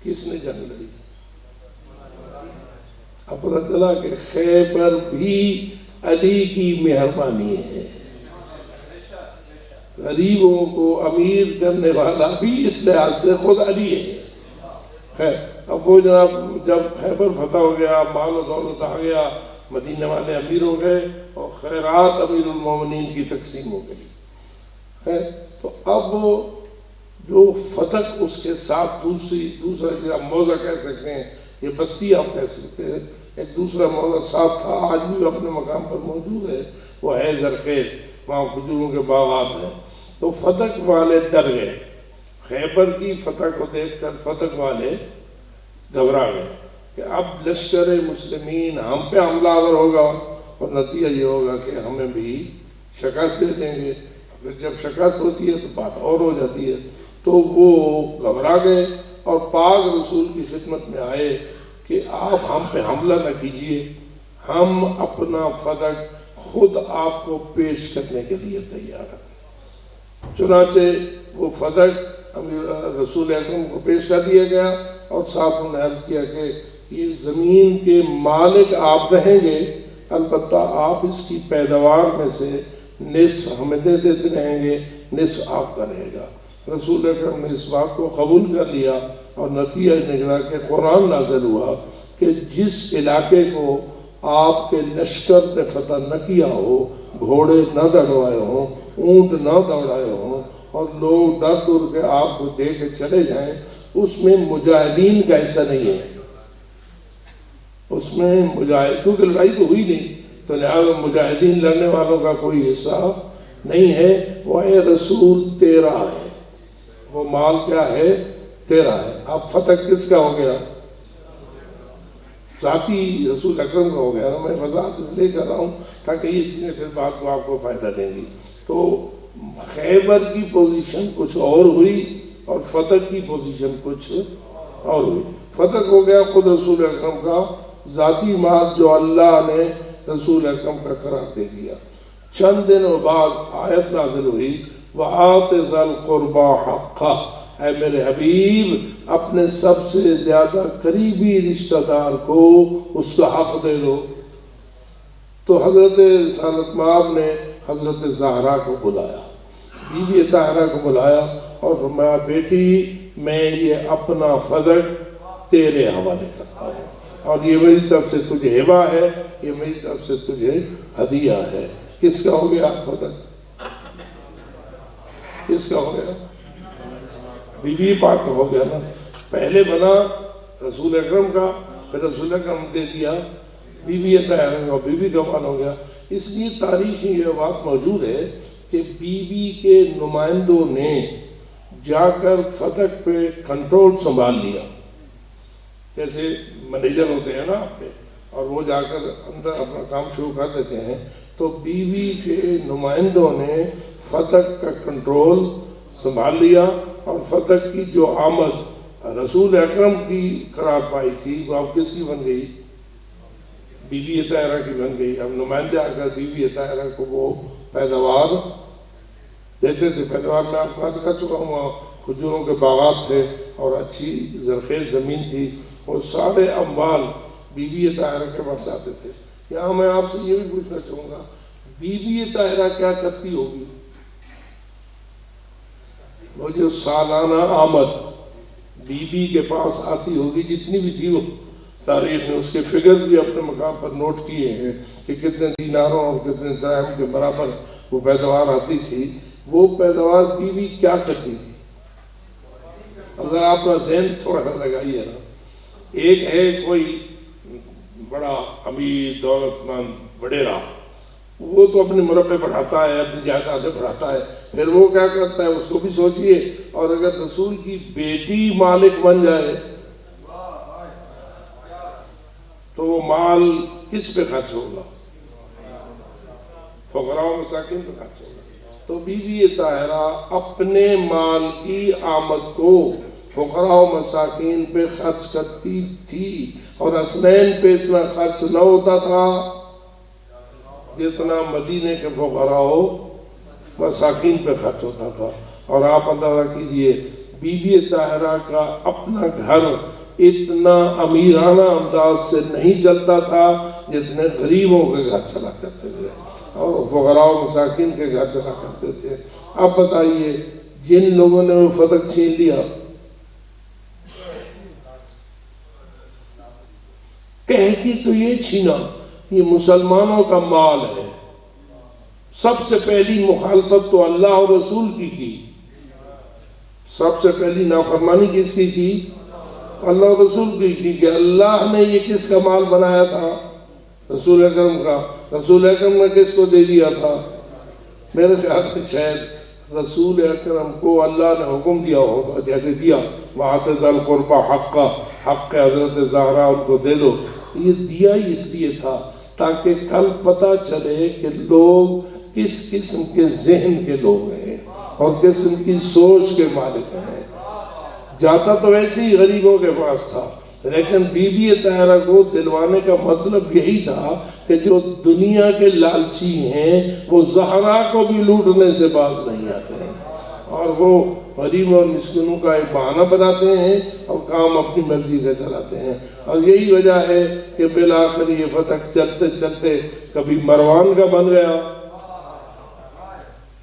کس نے جنگ لڑی؟ اب پتہ چلا کہ خیبر بھی علی کی مہربانی ہے، غریبوں کو امیر کرنے والا بھی اس لحاظ سے خود علی ہے۔ خیر اب وہ جناب جب خیبر فتح ہو گیا، مال و دولت آ گیا، مدینہ والے امیر ہو گئے اور خیرات امیر المومنین کی تقسیم ہو گئی۔ خیر تو اب جو فتح اس کے ساتھ دوسرا جو موضع کہہ سکتے ہیں، یہ بستی آپ کہہ سکتے ہیں، ایک دوسرا موضع ساتھ تھا، آج بھی اپنے مقام پر موجود ہے، وہ ہے زرخیز، وہاں کھجوروں کے باغات ہیں۔ تو فتح والے ڈر گئے، خیبر کی فتح کو دیکھ کر فتح والے گھبرا گئے کہ اب لشکر مسلمین ہم پہ حملہ آور ہوگا اور نتیجہ یہ ہوگا کہ ہمیں بھی شکست دے دیں گے۔ پھر جب شکست ہوتی ہے تو بات اور ہو جاتی ہے۔ تو وہ گھبرا گئے اور پاک رسول کی خدمت میں آئے کہ آپ ہم پہ حملہ نہ کیجئے، ہم اپنا فتح خود آپ کو پیش کرنے کے لیے تیار ہیں۔ چنانچہ وہ فتح رسول اکرم کو پیش کر دیا گیا اور ساتھ انہوں نے عرض کیا کہ یہ زمین کے مالک آپ رہیں گے، البتہ آپ اس کی پیداوار میں سے نصف ہمیں دے دیتے رہیں گے، نصف آپ کا رہے گا۔ رسول اکرم نے اس بات کو قبول کر لیا اور نتیجہ نکلا کہ قرآن نازل ہوا کہ جس علاقے کو آپ کے لشکر نے فتح نہ کیا ہو، گھوڑے نہ دوڑائے ہوں، اونٹ نہ دوڑائے ہوں اور لوگ ڈر ڈر کے آپ کو دے کے چلے جائیں، اس میں مجاہدین کا حصہ نہیں ہے۔ اس میں کیونکہ لڑائی تو ہوئی نہیں، تو لہٰذا مجاہدین لڑنے والوں کا کوئی حصہ نہیں ہے۔ وہ اے رسول تیرا ہے، وہ مال کیا ہے؟ تیرا ہے۔ اب فتح کس کا ہو گیا؟ ذاتی رسول اکرم کا ہو گیا نا۔ میں وضاحت اس لیے کر رہا ہوں تاکہ یہ چیزیں پھر بات کو آپ کو فائدہ دیں گی۔ تو خیبر کی پوزیشن کچھ اور ہوئی اور فتح کی پوزیشن کچھ اور ہوئی۔ فتح ہو گیا خود رسول اکرم کا ذاتی مال جو اللہ نے رسول اکرم کا قرار دے دیا۔ چند دنوں بعد آیت نازل ہوئی وَآتِ ذَا الْقُرْبَى حَقَّهُ، اے میرے حبیب اپنے سب سے زیادہ قریبی رشتہ دار کو اس کا حق دے دو۔ تو حضرت رسالت مآب نے حضرت زہرا کو بلایا، بی بی طاہرہ کو بلایا اور فرمایا بیٹی میں یہ اپنا فتح تیرے حوالے کرتا ہوں اور یہ میری طرف سے تجھے ہبہ ہے، یہ میری طرف سے تجھے ہدیہ ہے۔ کس کا ہو گیا فتح؟ کس کا ہو گیا؟ بی بی پاک کا ہو گیا نا۔ پہلے بنا رسول اکرم کا، پھر رسول اکرم دے دیا بی بی طاہرہ کا، بی بی کا مال ہو گیا۔ اس لیے تاریخی یہ بات موجود ہے کہ بی بی کے نمائندوں نے جا کر فتح پہ کنٹرول سنبھال لیا، جیسے منیجر ہوتے ہیں نا آپ کے، اور وہ جا کر اندر اپنا کام شروع کر دیتے ہیں۔ تو بی بی کے نمائندوں نے فتح کا کنٹرول سنبھال لیا اور فتح کی جو آمد رسول اکرم کی قرار پائی تھی وہ اب کس کی بن گئی؟ بی بی طاہرہ کی بن گئی۔ اب نمائندے آ کر بی بی طاہرہ کو وہ پیداوار دیتے تھے۔ پیداوار میں آپ کو کر چکا ہوں، وہاں کھجوروں کے باغات تھے اور اچھی زرخیز زمین تھی، اور سارے اموال بی بی طاہرہ کے پاس آتے تھے۔ یہاں میں آپ سے یہ بھی پوچھنا چاہوں گا بی بی طاہرہ کیا کرتی ہوگی؟ وہ جو سالانہ آمد بی بی کے پاس آتی ہوگی جتنی بھی تھی، وہ تاریخ نے اس کے فگرز بھی اپنے مقام پر نوٹ کیے ہیں کہ کتنے دیناروں اور کتنے درہم کے برابر وہ پیداوار آتی تھی۔ وہ پیداوار بی بی کیا کرتی تھی؟ اگر آپ اپنا ذہن تھوڑا سا لگائیے نا، ایک ہے کوئی بڑا امیر دولت مند وڈیرا، وہ تو اپنے مربع بڑھاتا ہے، اپنی جائیدادیں بڑھاتا ہے، پھر وہ کیا کرتا ہے اس کو بھی سوچئے۔ اور اگر رسول کی بیٹی مالک بن جائے تو وہ مال کس پہ خرچ ہوگا؟ فقراء و مساکین پہ خرچ ہوگا۔ تو بی بی طاہرہ اپنے مال کی آمد کو فقراء و مساکین پہ خرچ کرتی تھی، اور حسنین پہ اتنا خرچ نہ ہوتا تھا جتنا مدینے کے فقراء و مساکین پہ خرچ ہوتا تھا۔ اور آپ اندازہ کیجئے بی بی طاہرہ کا اپنا گھر اتنا امیرانہ انداز سے نہیں چلتا تھا جتنے غریبوں کے گھر چلا کرتے تھے اور فقراء و مساکین کے گھر چلا کرتے تھے۔ اب بتائیے جن لوگوں نے وہ فتح چھین لیا، کہتی تو یہ چھینا یہ مسلمانوں کا مال ہے، سب سے پہلی مخالفت تو اللہ اور رسول کی، سب سے پہلی نافرمانی کس کی اللہ اور رسول کی کہ اللہ نے یہ کس کا مال بنایا تھا؟ رسول اکرم کا۔ رسول اکرم نے کس کو دے دیا تھا؟ میرے خیال میں شاید رسول اکرم کو اللہ نے حکم دیا ہوگا، جیسے دیا وَآتِ ذَا الْقُرْبَى حَقَّ، حق حضرت زہرا ان کو دے دو۔ یہ دیا اس لیے تھا تاکہ کل پتہ چلے کہ لوگ کس قسم کے ذہن کے لوگ ہیں اور کس قسم کی سوچ کے مالک ہیں۔ جاتا تو ویسے ہی غریبوں کے پاس تھا، لیکن بی بی طاہرہ کو دلوانے کا مطلب یہی تھا کہ جو دنیا کے لالچی ہیں وہ زہرا کو بھی لوٹنے سے باز نہیں آتے ہیں، اور وہ غریبوں اور مسکینوں کا ایک بہانہ بناتے ہیں اور کام اپنی مرضی کا چلاتے ہیں۔ اور یہی وجہ ہے کہ بالآخر یہ فتح چلتے چلتے کبھی مروان کا بن گیا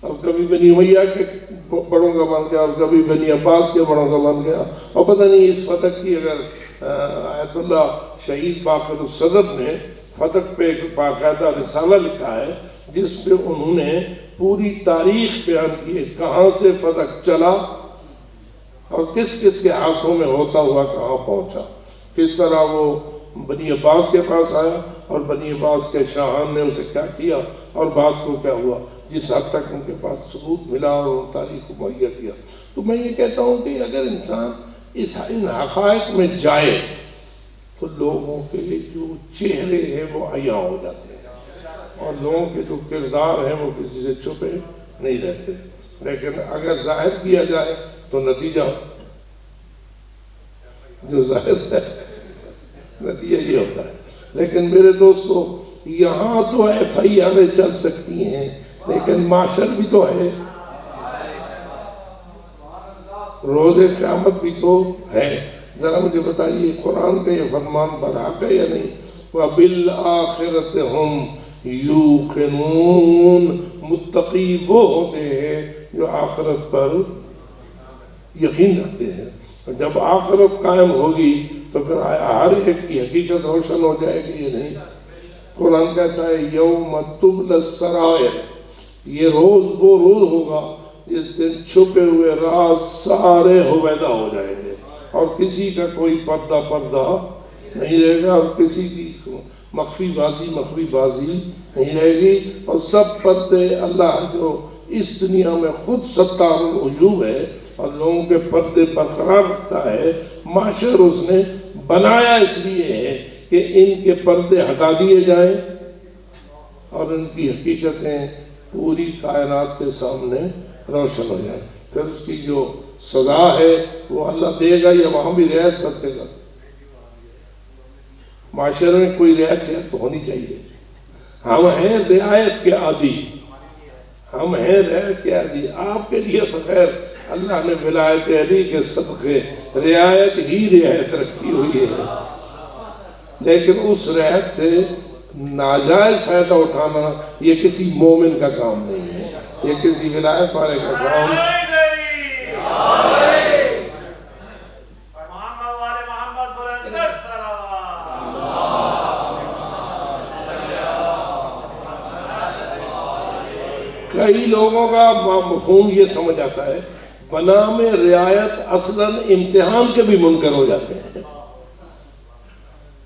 اور کبھی بنی امیہ کے بڑوں کا بن گیا اور کبھی بنی عباس کے بڑوں کا بن گیا۔ اور پتہ نہیں اس فتح کی اگر آیت اللہ شہید باقر الصدر نے فتح پہ ایک باقاعدہ رسالہ لکھا ہے جس پہ انہوں نے پوری تاریخ بیان کی ہے، کہاں سے فتح چلا اور کس کس کے ہاتھوں میں ہوتا ہوا کہاں پہنچا، کس طرح وہ بنی عباس کے پاس آیا اور بنی عباس کے شاہان نے اسے کیا کیا اور بات کو کیا ہوا، جس حد تک ان کے پاس ثبوت ملا اور تاریخ کو مہیا کیا۔ تو میں یہ کہتا ہوں کہ اگر انسان ان حقائق میں جائے تو لوگوں کے جو چہرے ہیں وہ عیاں ہو جاتے ہیں اور لوگوں کے جو کردار ہیں وہ کسی سے چھپے نہیں رہتے، لیکن اگر ظاہر کیا جائے تو نتیجہ جو ظاہر ہے نتیجہ یہ ہوتا ہے۔ لیکن میرے دوستو یہاں تو ایف آئی آریں چل سکتی ہیں لیکن معاشر بھی تو ہے، روز قیامت بھی تو ہے۔ ذرا مجھے بتائیے قرآن کا یہ فرمان برحق ہے یا نہیں؟ وَبِالْآخِرَةِ هُمْ یوقنون، متقی وہ ہوتے ہیں جو آخرت پر یقین رکھتے ہیں، اور جب آخرت قائم ہوگی تو پھر ہر ایک کی حقیقت روشن ہو جائے گی۔ یہ نہیں، قرآن کہتا ہے یوم تبلی السرائر، یہ روز وہ روز ہوگا جس دن چھپے ہوئے راز سارے ہویدہ ہو جائیں گے اور کسی کا کوئی پردہ نہیں رہے گا اور کسی کی مخفی بازی نہیں رہے گی، اور سب پردے اللہ جو اس دنیا میں خود ستار العیوب ہے اور لوگوں کے پردے برقرار رکھتا ہے، معاشر اس نے بنایا اس لیے ہے کہ ان کے پردے ہٹا دیے جائیں اور ان کی حقیقتیں پوری کائنات کے سامنے روشن ہو جائیں۔ پھر اس کی جو سزا ہے وہ اللہ دے گا یا وہاں بھی رعایت کرتے گا؟ معاشرے میں کوئی رعایت شہر تو ہونی چاہیے۔ ہم ہیں رعایت کے عادی، ہم ہیں رعایت کے عادی۔ آپ کے لیے تو خیر اللہ نے ولایت علی کے صدقے رعایت ہی رعایت رکھی ہوئی ہے، لیکن اس رعایت سے ناجائز فائدہ اٹھانا یہ کسی مومن کا کام نہیں ہے، یہ کسی ولایت والے کا کام۔ کئی لوگوں کا مفہوم یہ سمجھ آتا ہے بنام رعایت اصلاً امتحان کے بھی منکر ہو جاتے ہیں۔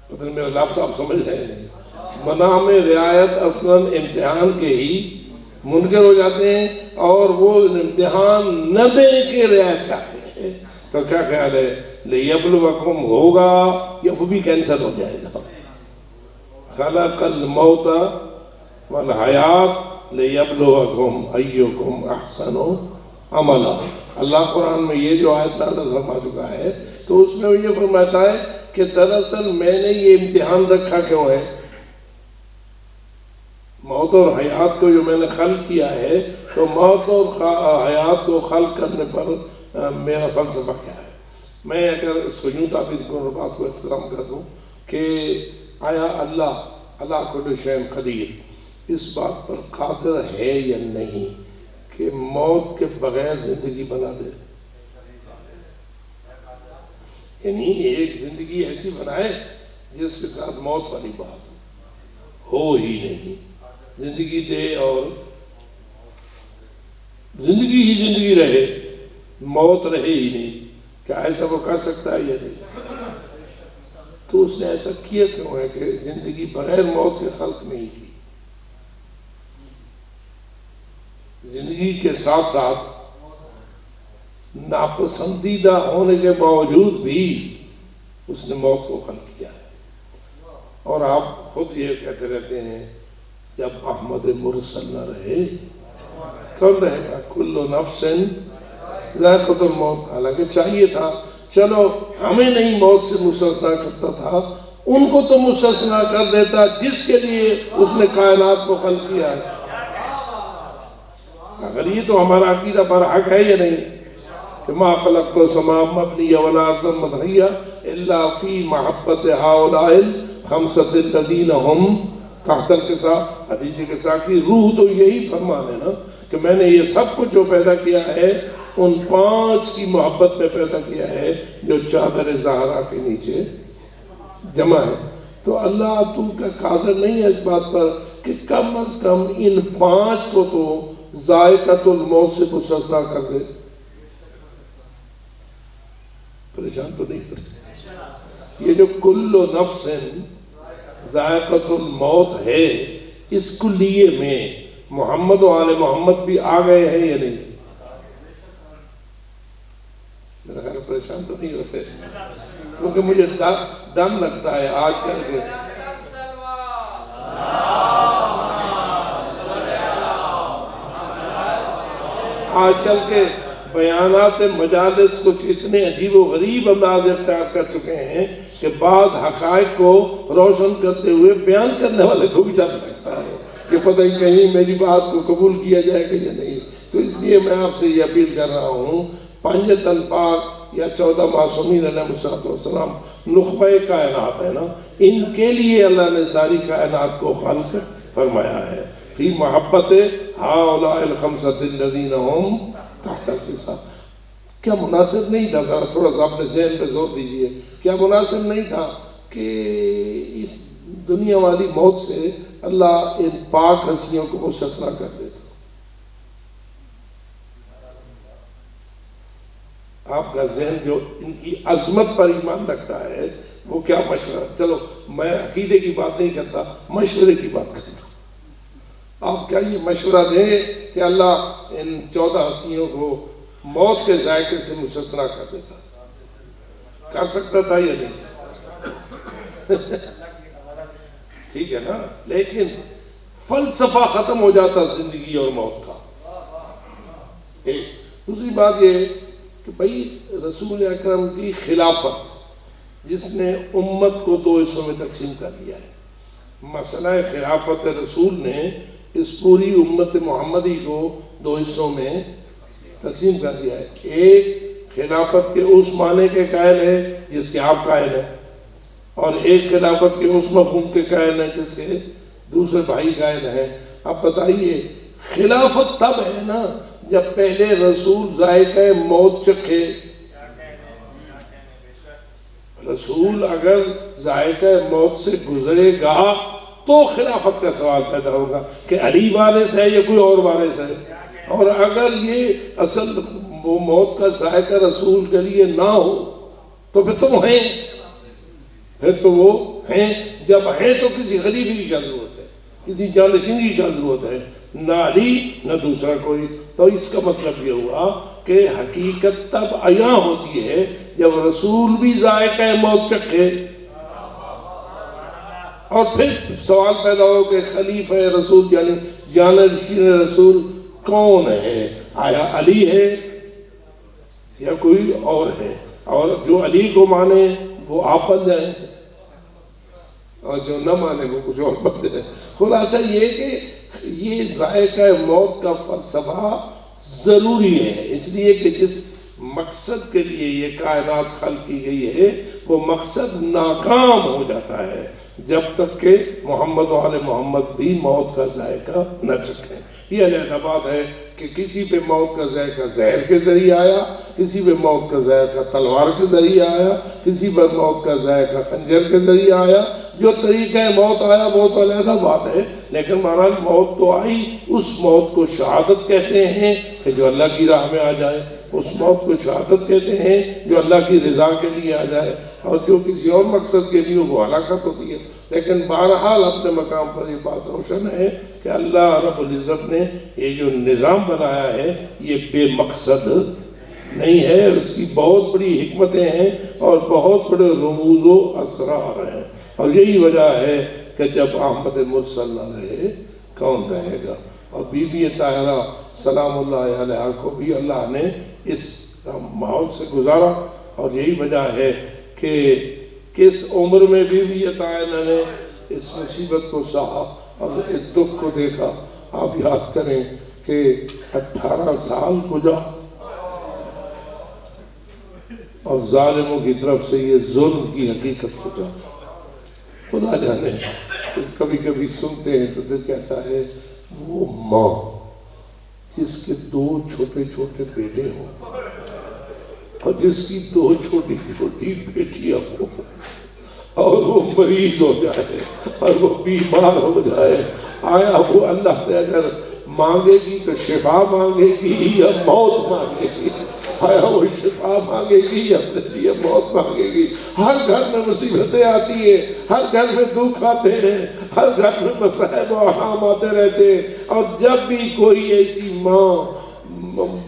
پتہ نہیں میرا لفظ آپ سمجھ رہے ہیں؟ بنام رعایت اصلاً امتحان کے ہی منکر ہو جاتے ہیں اور وہ امتحان نہ دے کے رعایت چاہتے ہیں۔ تو کیا خیال ہے لیبلوکم ہوگا یا وہ بھی کینسل ہو جائے گا؟ خلق الموت والحیات لیبلوکم ایکم احسن عملا۔ اللہ قرآن میں یہ جو آیت نازل فرما چکا ہے تو اس میں یہ فرماتا ہے کہ دراصل میں نے یہ امتحان رکھا کیوں ہے؟ موت اور حیات کو جو میں نے خلق کیا ہے تو موت اور حیات کو خلق کرنے پر میرا فلسفہ کیا ہے؟ میں اگر اس کو یوں تعبیر کروں، بات کو احترام کر دوں کہ آیا اللہ کل شیء قدیر اس بات پر قادر ہے یا نہیں کہ موت کے بغیر زندگی بنا دے؟ یعنی ایک زندگی ایسی بنائے جس کے ساتھ موت والی بات ہو ہی نہیں، زندگی دے اور زندگی ہی زندگی رہے، موت رہے ہی نہیں، کیا ایسا وہ کر سکتا ہے یا نہیں؟ تو اس نے ایسا کیا کیوں ہے کہ زندگی بغیر موت کے خلق نہیں کی؟ زندگی کے ساتھ ساتھ ناپسندیدہ ہونے کے باوجود بھی اس نے موت کو خلق کیا ہے۔ اور آپ خود یہ کہتے رہتے ہیں جب احمد مرسل نہ رہے کون رہے گا؟ کل نفس ذائقۃ الموت۔ حالانکہ چاہیے تھا چلو ہمیں نہیں موت سے مستثنا کرتا تھا، ان کو تو مستثنا کر دیتا جس کے لیے اس نے کائنات کو خلق کیا ہے۔ اگر یہ تو ہمارا عقیدہ برحق ہے یا نہیں کہ ما خلقت السماء مبنی والارض مطحیہ الا فی محبت ہؤلاء الخمسۃ الذین هم تحت القصا۔ حدیث قصا کی روح تو یہی فرمان ہے نا کہ میں نے یہ سب کچھ جو پیدا کیا ہے ان 5 کی محبت میں پیدا کیا ہے جو چادر زہرا کے نیچے جمع ہے۔ تو اللہ تو کا قادر نہیں ہے اس بات پر کہ کم از کم ان 5 کو تو ذائقۃ الموت سے مستثنا کر دے؟ پریشان تو نہیں کرتے؟ یہ جو کل نفس ذائقۃ الموت ہے اس کلیے میں محمد و آل محمد بھی آ گئے ہیں یا نہیں؟ میرا خیال پریشان تو نہیں ہوتے، کیونکہ مجھے دم لگتا ہے آج کل کے بیانات مجالس کچھ اتنے عجیب و غریب انداز اختیار کر چکے ہیں کہ بعض حقائق کو روشن کرتے ہوئے بیان کرنے والے کو بھی ڈر لگتا ہے کہ پتہ ہی کہیں میری بات کو قبول کیا جائے گا یا نہیں۔ تو اس لیے میں آپ سے یہ اپیل کر رہا ہوں، 5 تن پاک یا 14 معصومین علیہ السلام نخبہ کائنات ہے نا، ان کے لیے اللہ نے ساری کائنات کو خلق فرمایا ہے فی محبت ہؤلاء الخمسۃ الذین هم تحت القصا۔ کیا مناسب نہیں تھا، ذرا تھوڑا سا اپنے ذہن پہ زور دیجئے، کیا مناسب نہیں تھا کہ اس دنیا والی موت سے اللہ ان پاک ہستیوں کو مستثنا کر دیتا؟ آپ کا ذہن جو ان کی عظمت پر ایمان رکھتا ہے وہ کیا مشورہ؟ چلو میں عقیدے کی بات نہیں کرتا، مشورے کی بات کرتا ہوں۔ آپ کیا یہ مشورہ دیں کہ اللہ ان 14 ہستیوں کو موت کے ذائقے سے مستثنا کر دیتا؟ کر سکتا تھا یا نہیں؟ ٹھیک ہے نا، لیکن فلسفہ ختم ہو جاتا زندگی اور موت کا۔ دوسری بات یہ کہ بھئی رسول اکرم کی خلافت جس نے امت کو 2 حصوں میں تقسیم کر دیا ہے، مسئلہ خلافت رسول نے اس پوری امت محمدی کو 2 حصوں میں تقسیم کر دیا ہے۔ ایک خلافت کے اس معنی کے قائل ہے جس کے آپ قائل ہیں، اور ایک خلافت کے اس مفہوم کے قائل ہیں جس کے دوسرے بھائی قائل ہیں۔ اب بتائیے خلافت تب ہے نا جب پہلے رسول ذائقہ موت چکھے۔ رسول اگر ذائقہ موت سے گزرے گا تو خلافت کا سوال پیدا ہوگا کہ علی وارث ہے یا کوئی اور وارث ہے، اور اگر یہ اصل وہ موت کا ذائقہ رسول کے لیے نہ ہو تو پھر تو وہ ہیں، پھر تو وہ ہیں۔ جب ہیں تو کسی خلیفے کی کیا ضرورت ہے، کسی جانشین کی کیا ضرورت ہے؟ نہ علی نہ دوسرا کوئی۔ تو اس کا مطلب یہ ہوا کہ حقیقت تب عیاں ہوتی ہے جب رسول بھی ذائقہ موت چکھے، اور پھر سوال پیدا ہو کہ خلیفہ رسول یعنی جانشین رسول کون ہے؟ آیا علی ہے یا کوئی اور ہے؟ اور جو علی کو مانے وہ آپ بن جائیں، اور جو نہ مانے وہ کچھ اور بات ہے۔ خلاصہ یہ کہ یہ ذائقہ موت کا فلسفہ ضروری ہے، اس لیے کہ جس مقصد کے لیے یہ کائنات خلق کی گئی ہے وہ مقصد ناکام ہو جاتا ہے جب تک کہ محمد و آل محمد بھی موت کا ذائقہ نہ چکھیں۔ یہ علیحدہ بات ہے کہ کسی پہ موت کا ذائقہ زہر کے ذریعے آیا، کسی پہ موت کا ذائقہ تلوار کے ذریعے آیا، کسی پر موت کا ذائقہ خنجر کے ذریعے آیا۔ جو طریقہ موت آیا وہ تو علیحدہ بات ہے، لیکن بہرحال موت تو آئی۔ اس موت کو شہادت کہتے ہیں کہ جو اللہ کی راہ میں آ جائے، اس موت کو شہادت کہتے ہیں جو اللہ کی رضا کے لیے آ جائے، اور جو کسی اور مقصد کے لیے وہ ہلاکت ہوتی ہے۔ لیکن بہرحال اپنے مقام پر یہ بات روشن ہے کہ اللہ رب العزت نے یہ جو نظام بنایا ہے یہ بے مقصد نہیں ہے، اس کی بہت بڑی حکمتیں ہیں اور بہت بڑے رموز و اسرار ہیں، اور یہی وجہ ہے کہ جب احمد مرسل نہ رہے کون رہے گا۔ اور بی بی طاہرہ سلام اللہ علیہ کو بھی اللہ نے اس ماحول سے گزارا، اور یہی وجہ ہے کہ کس عمر میں بی بی طاہرہ نے اس مصیبت کو سہا اور اس دکھ کو دیکھا۔ آپ یاد کریں کہ 18 سال گزرا اور ظالموں کی طرف سے یہ ظلم کی حقیقت گزرا۔ خدا جانے کبھی کبھی سنتے ہیں تو دل کہتا ہے وہ ماں جس کے 2 چھوٹے چھوٹے بیٹے ہوں اور جس کی 2 چھوٹی چھوٹی بیٹیاں ہوں اور وہ مریض ہو جائے اور وہ بیمار ہو جائے، آیا وہ اللہ سے اگر مانگے گی تو شفا مانگے گی یا موت مانگے گی؟ آیا وہ شفا مانگے گی یا اپنے لیے موت مانگے گی؟ ہر گھر میں مصیبتیں آتی ہیں، ہر گھر میں دکھ آتے ہیں، ہر گھر میں مصائب و آرام آتے رہتے ہیں، اور جب بھی کوئی ایسی ماں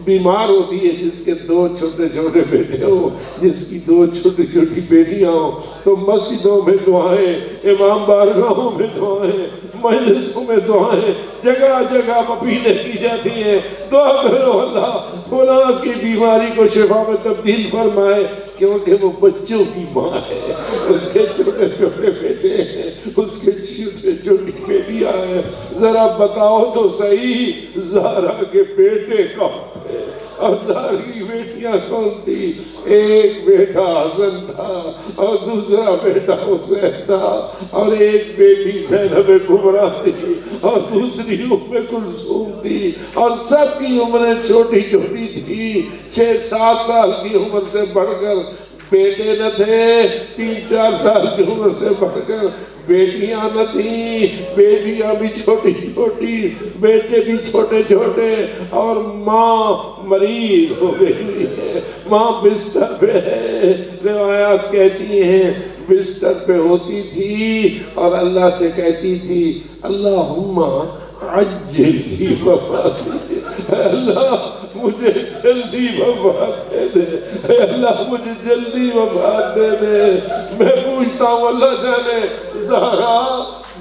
بیمار ہوتی ہے جس کے 2 چھوٹے چھوٹے بیٹے ہوں، جس کی 2 چھوٹی چھوٹی بیٹیاں ہوں، تو مسجدوں میں دعائیں، امام بارگاہوں میں دعائیں، مجلسوں میں دعائیں، جگہ جگہ اپیلیں کی جاتی ہیں، دعا کرو اللہ فلاں کی بیماری کو شفا میں تبدیل فرمائے، کیونکہ وہ بچوں کی ماں ہے، اس کے چھوٹے چھوٹے بیٹے ہیں، اس کے چھوٹے چھوٹی بیٹیاں ہیں۔ ذرا بتاؤ تو صحیح زہرا کے بیٹے کون تھے اور زہرا کی بیٹیاں کون تھی؟ ایک بیٹا حسن تھا اور دوسرا بیٹا حسین تھا، اور ایک بیٹی زینب کبریٰ تھی اور دوسری ام کلثوم تھی، اور سب کی عمریں چھوٹی چھوٹی تھی۔ 6-7 سال کی عمر سے بڑھ کر بیٹے نہ تھے، 3-4 سال کی عمر سے بڑھ کر بیٹیاں نہ تھیں، بیٹیاں بھی چھوٹی چھوٹی، بیٹے بھی چھوٹے چھوٹے، اور ماں مریض ہو گئی ہے، ماں بستر پہ ہے۔ روایات کہتی ہیں بستر پہ ہوتی تھی اور اللہ سے کہتی تھی اللہم عجل لی وفاتی، اے اللہ مجھے جلدی وفات دے دے، اے اللہ مجھے جلدی وفات دے دے۔ میں پوچھتا ہوں اللہ جانے زہرا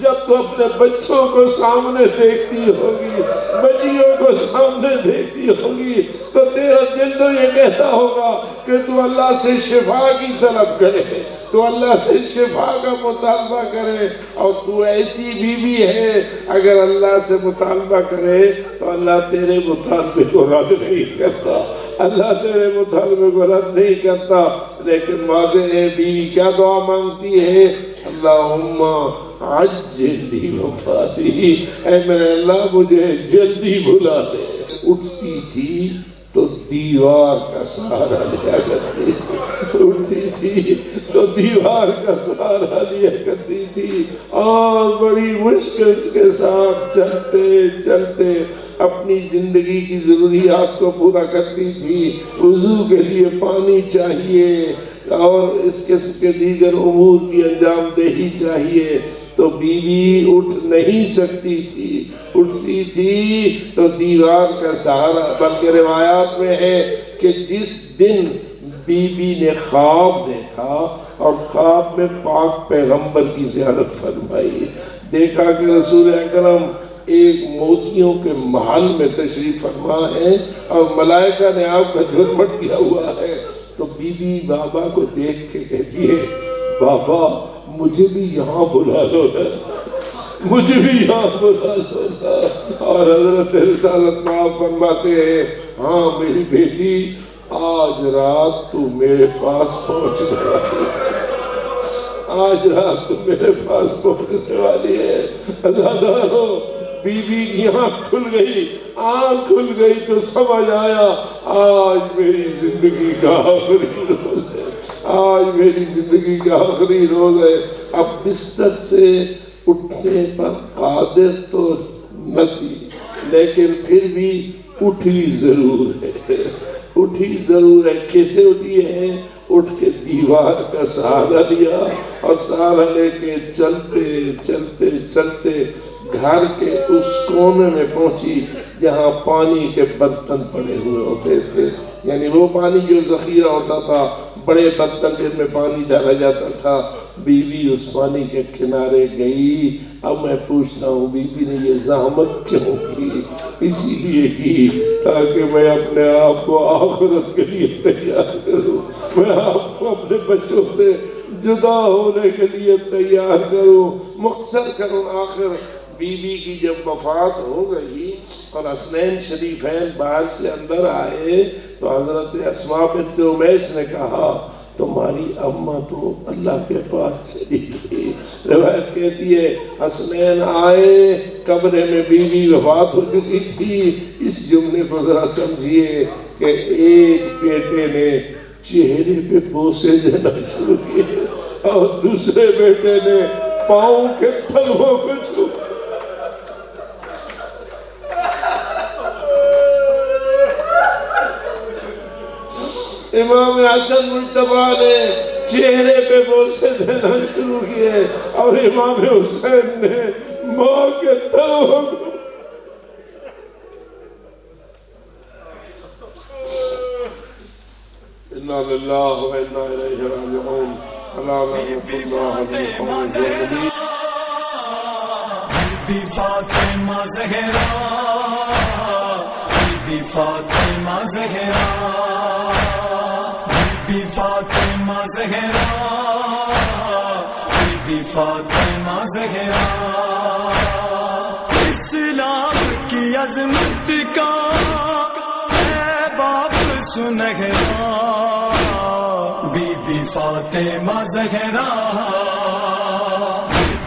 جب تو اپنے بچوں کو سامنے دیکھتی ہوگی، بچیوں کو سامنے دیکھتی ہوگی، تو تیرا دل تو یہ کہتا ہوگا کہ تو اللہ سے شفا کی طلب کرے، تو اللہ سے شفا کا مطالبہ کرے، اور تو ایسی بیوی ہے اگر اللہ سے مطالبہ کرے تو اللہ تیرے مطالبے کو رد نہیں کرتا، اللہ تیرے مطالبے کو رد نہیں کرتا۔ لیکن واضح ہے بیوی کیا دعا مانگتی ہے؟ اللہم عجل لی وفاتی، اے میرے اللہ مجھے جلدی بھلا دے۔ اٹھتی تھی تو دیوار کا سہارا لیا کرتی تھی، اٹھتی تھی تو دیوار کا سہارا لیا کرتی تھی، اور بڑی مشکل کے ساتھ چلتے چلتے اپنی زندگی کی ضروریات کو پورا کرتی تھی۔ وضو کے لیے پانی چاہیے اور اس قسم کے دیگر امور کی انجام دہی چاہیے، تو بیوی اٹھ نہیں سکتی تھی، اٹھتی تھی تو دیوار کا سہارا۔ بلکہ روایات میں ہے کہ جس دن بیوی نے خواب دیکھا اور خواب میں پاک پیغمبر کی زیارت فرمائی، دیکھا کہ رسول اکرم ایک موتیوں کے محل میں تشریف فرما ہے اور ملائکہ نے آپ کا جھرمٹ کیا ہوا ہے، تو بی بی بابا کو دیکھ کے کہتی ہے بابا مجھے بھی یہاں بلا لو نا، مجھے بھی یہاں بلا لو نا۔ اور حضرت رسالت میں آپ فرماتے ہیں ہاں میری بیٹی آج رات تو میرے پاس پہنچنے والی ہے، آج رات تو میرے پاس پہنچنے والی ہے۔ عزادارو بی بی کی آنکھ کھل گئی، آنکھ کھل گئی تو سمجھ آیا آج میری زندگی کا آخری روز ہے، آج میری زندگی کا آخری روز ہے۔ اب بستر سے اٹھنے پر قادر تو نہ تھی لیکن پھر بھی اٹھی ضرور ہے، اٹھی ضرور ہے۔ کیسے اٹھی ہے؟ اٹھ کے دیوار کا سہارا لیا اور سہارا لے کے چلتے چلتے چلتے گھر کے اس کونے میں پہنچی جہاں پانی کے برتن پڑے ہوئے ہوتے تھے، یعنی وہ پانی جو ذخیرہ ہوتا تھا، بڑے برتن جن میں پانی ڈالا جاتا تھا۔ بی بی اس پانی کے کنارے گئی۔ اب میں پوچھتا ہوں بی بی نے یہ زحمت کیوں کی؟ اسی لیے کی تاکہ میں اپنے آپ کو آخرت کے لیے تیار کروں، میں آپ کو اپنے بچوں سے جدا ہونے کے لیے تیار کروں، مختصر کروں۔ آخر بی بی کی جب وفات ہو گئی اور حسنین شریفین باہر سے اندر آئے تو حضرت اسماء بنت امیس نے کہا تمہاری اماں تو اللہ کے پاس چلی گئی۔ روایت کہتی ہے حسنین آئے، قبرے میں بی بی وفات ہو چکی تھی۔ اس جملے کو ذرا سمجھیے کہ ایک بیٹے نے چہرے پہ بوسے دینا شروع کیے اور دوسرے بیٹے نے پاؤں کے تلووں کو چھو۔ امام حسن مجتبیٰ نے چہرے پہ بوسے دینا شروع کیے اور امام حسین نے ماں کے تلووں کو۔ اِنَّا لِلَّهِ وَإِنَّا إِلَيْهِ رَاجِعُونَ۔ اللَّهُ رَحْمَةُ اللَّهِ عَلَيْهِ وَسَلَّمَ۔ بی فاطمہ زہرا، بی فاطمہ زہرا، بی فاطمہ زہرا، بی فاطمہ زہرا، اسلام کی عظمت کا ہے باپ سنہرا، بی بی فاطمہ زہرا،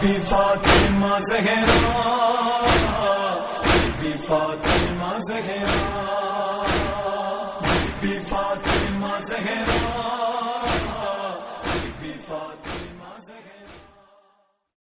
بی فاطمہ زہرا، بی فاطمہ زہرا، بی فاطمہ زہرا۔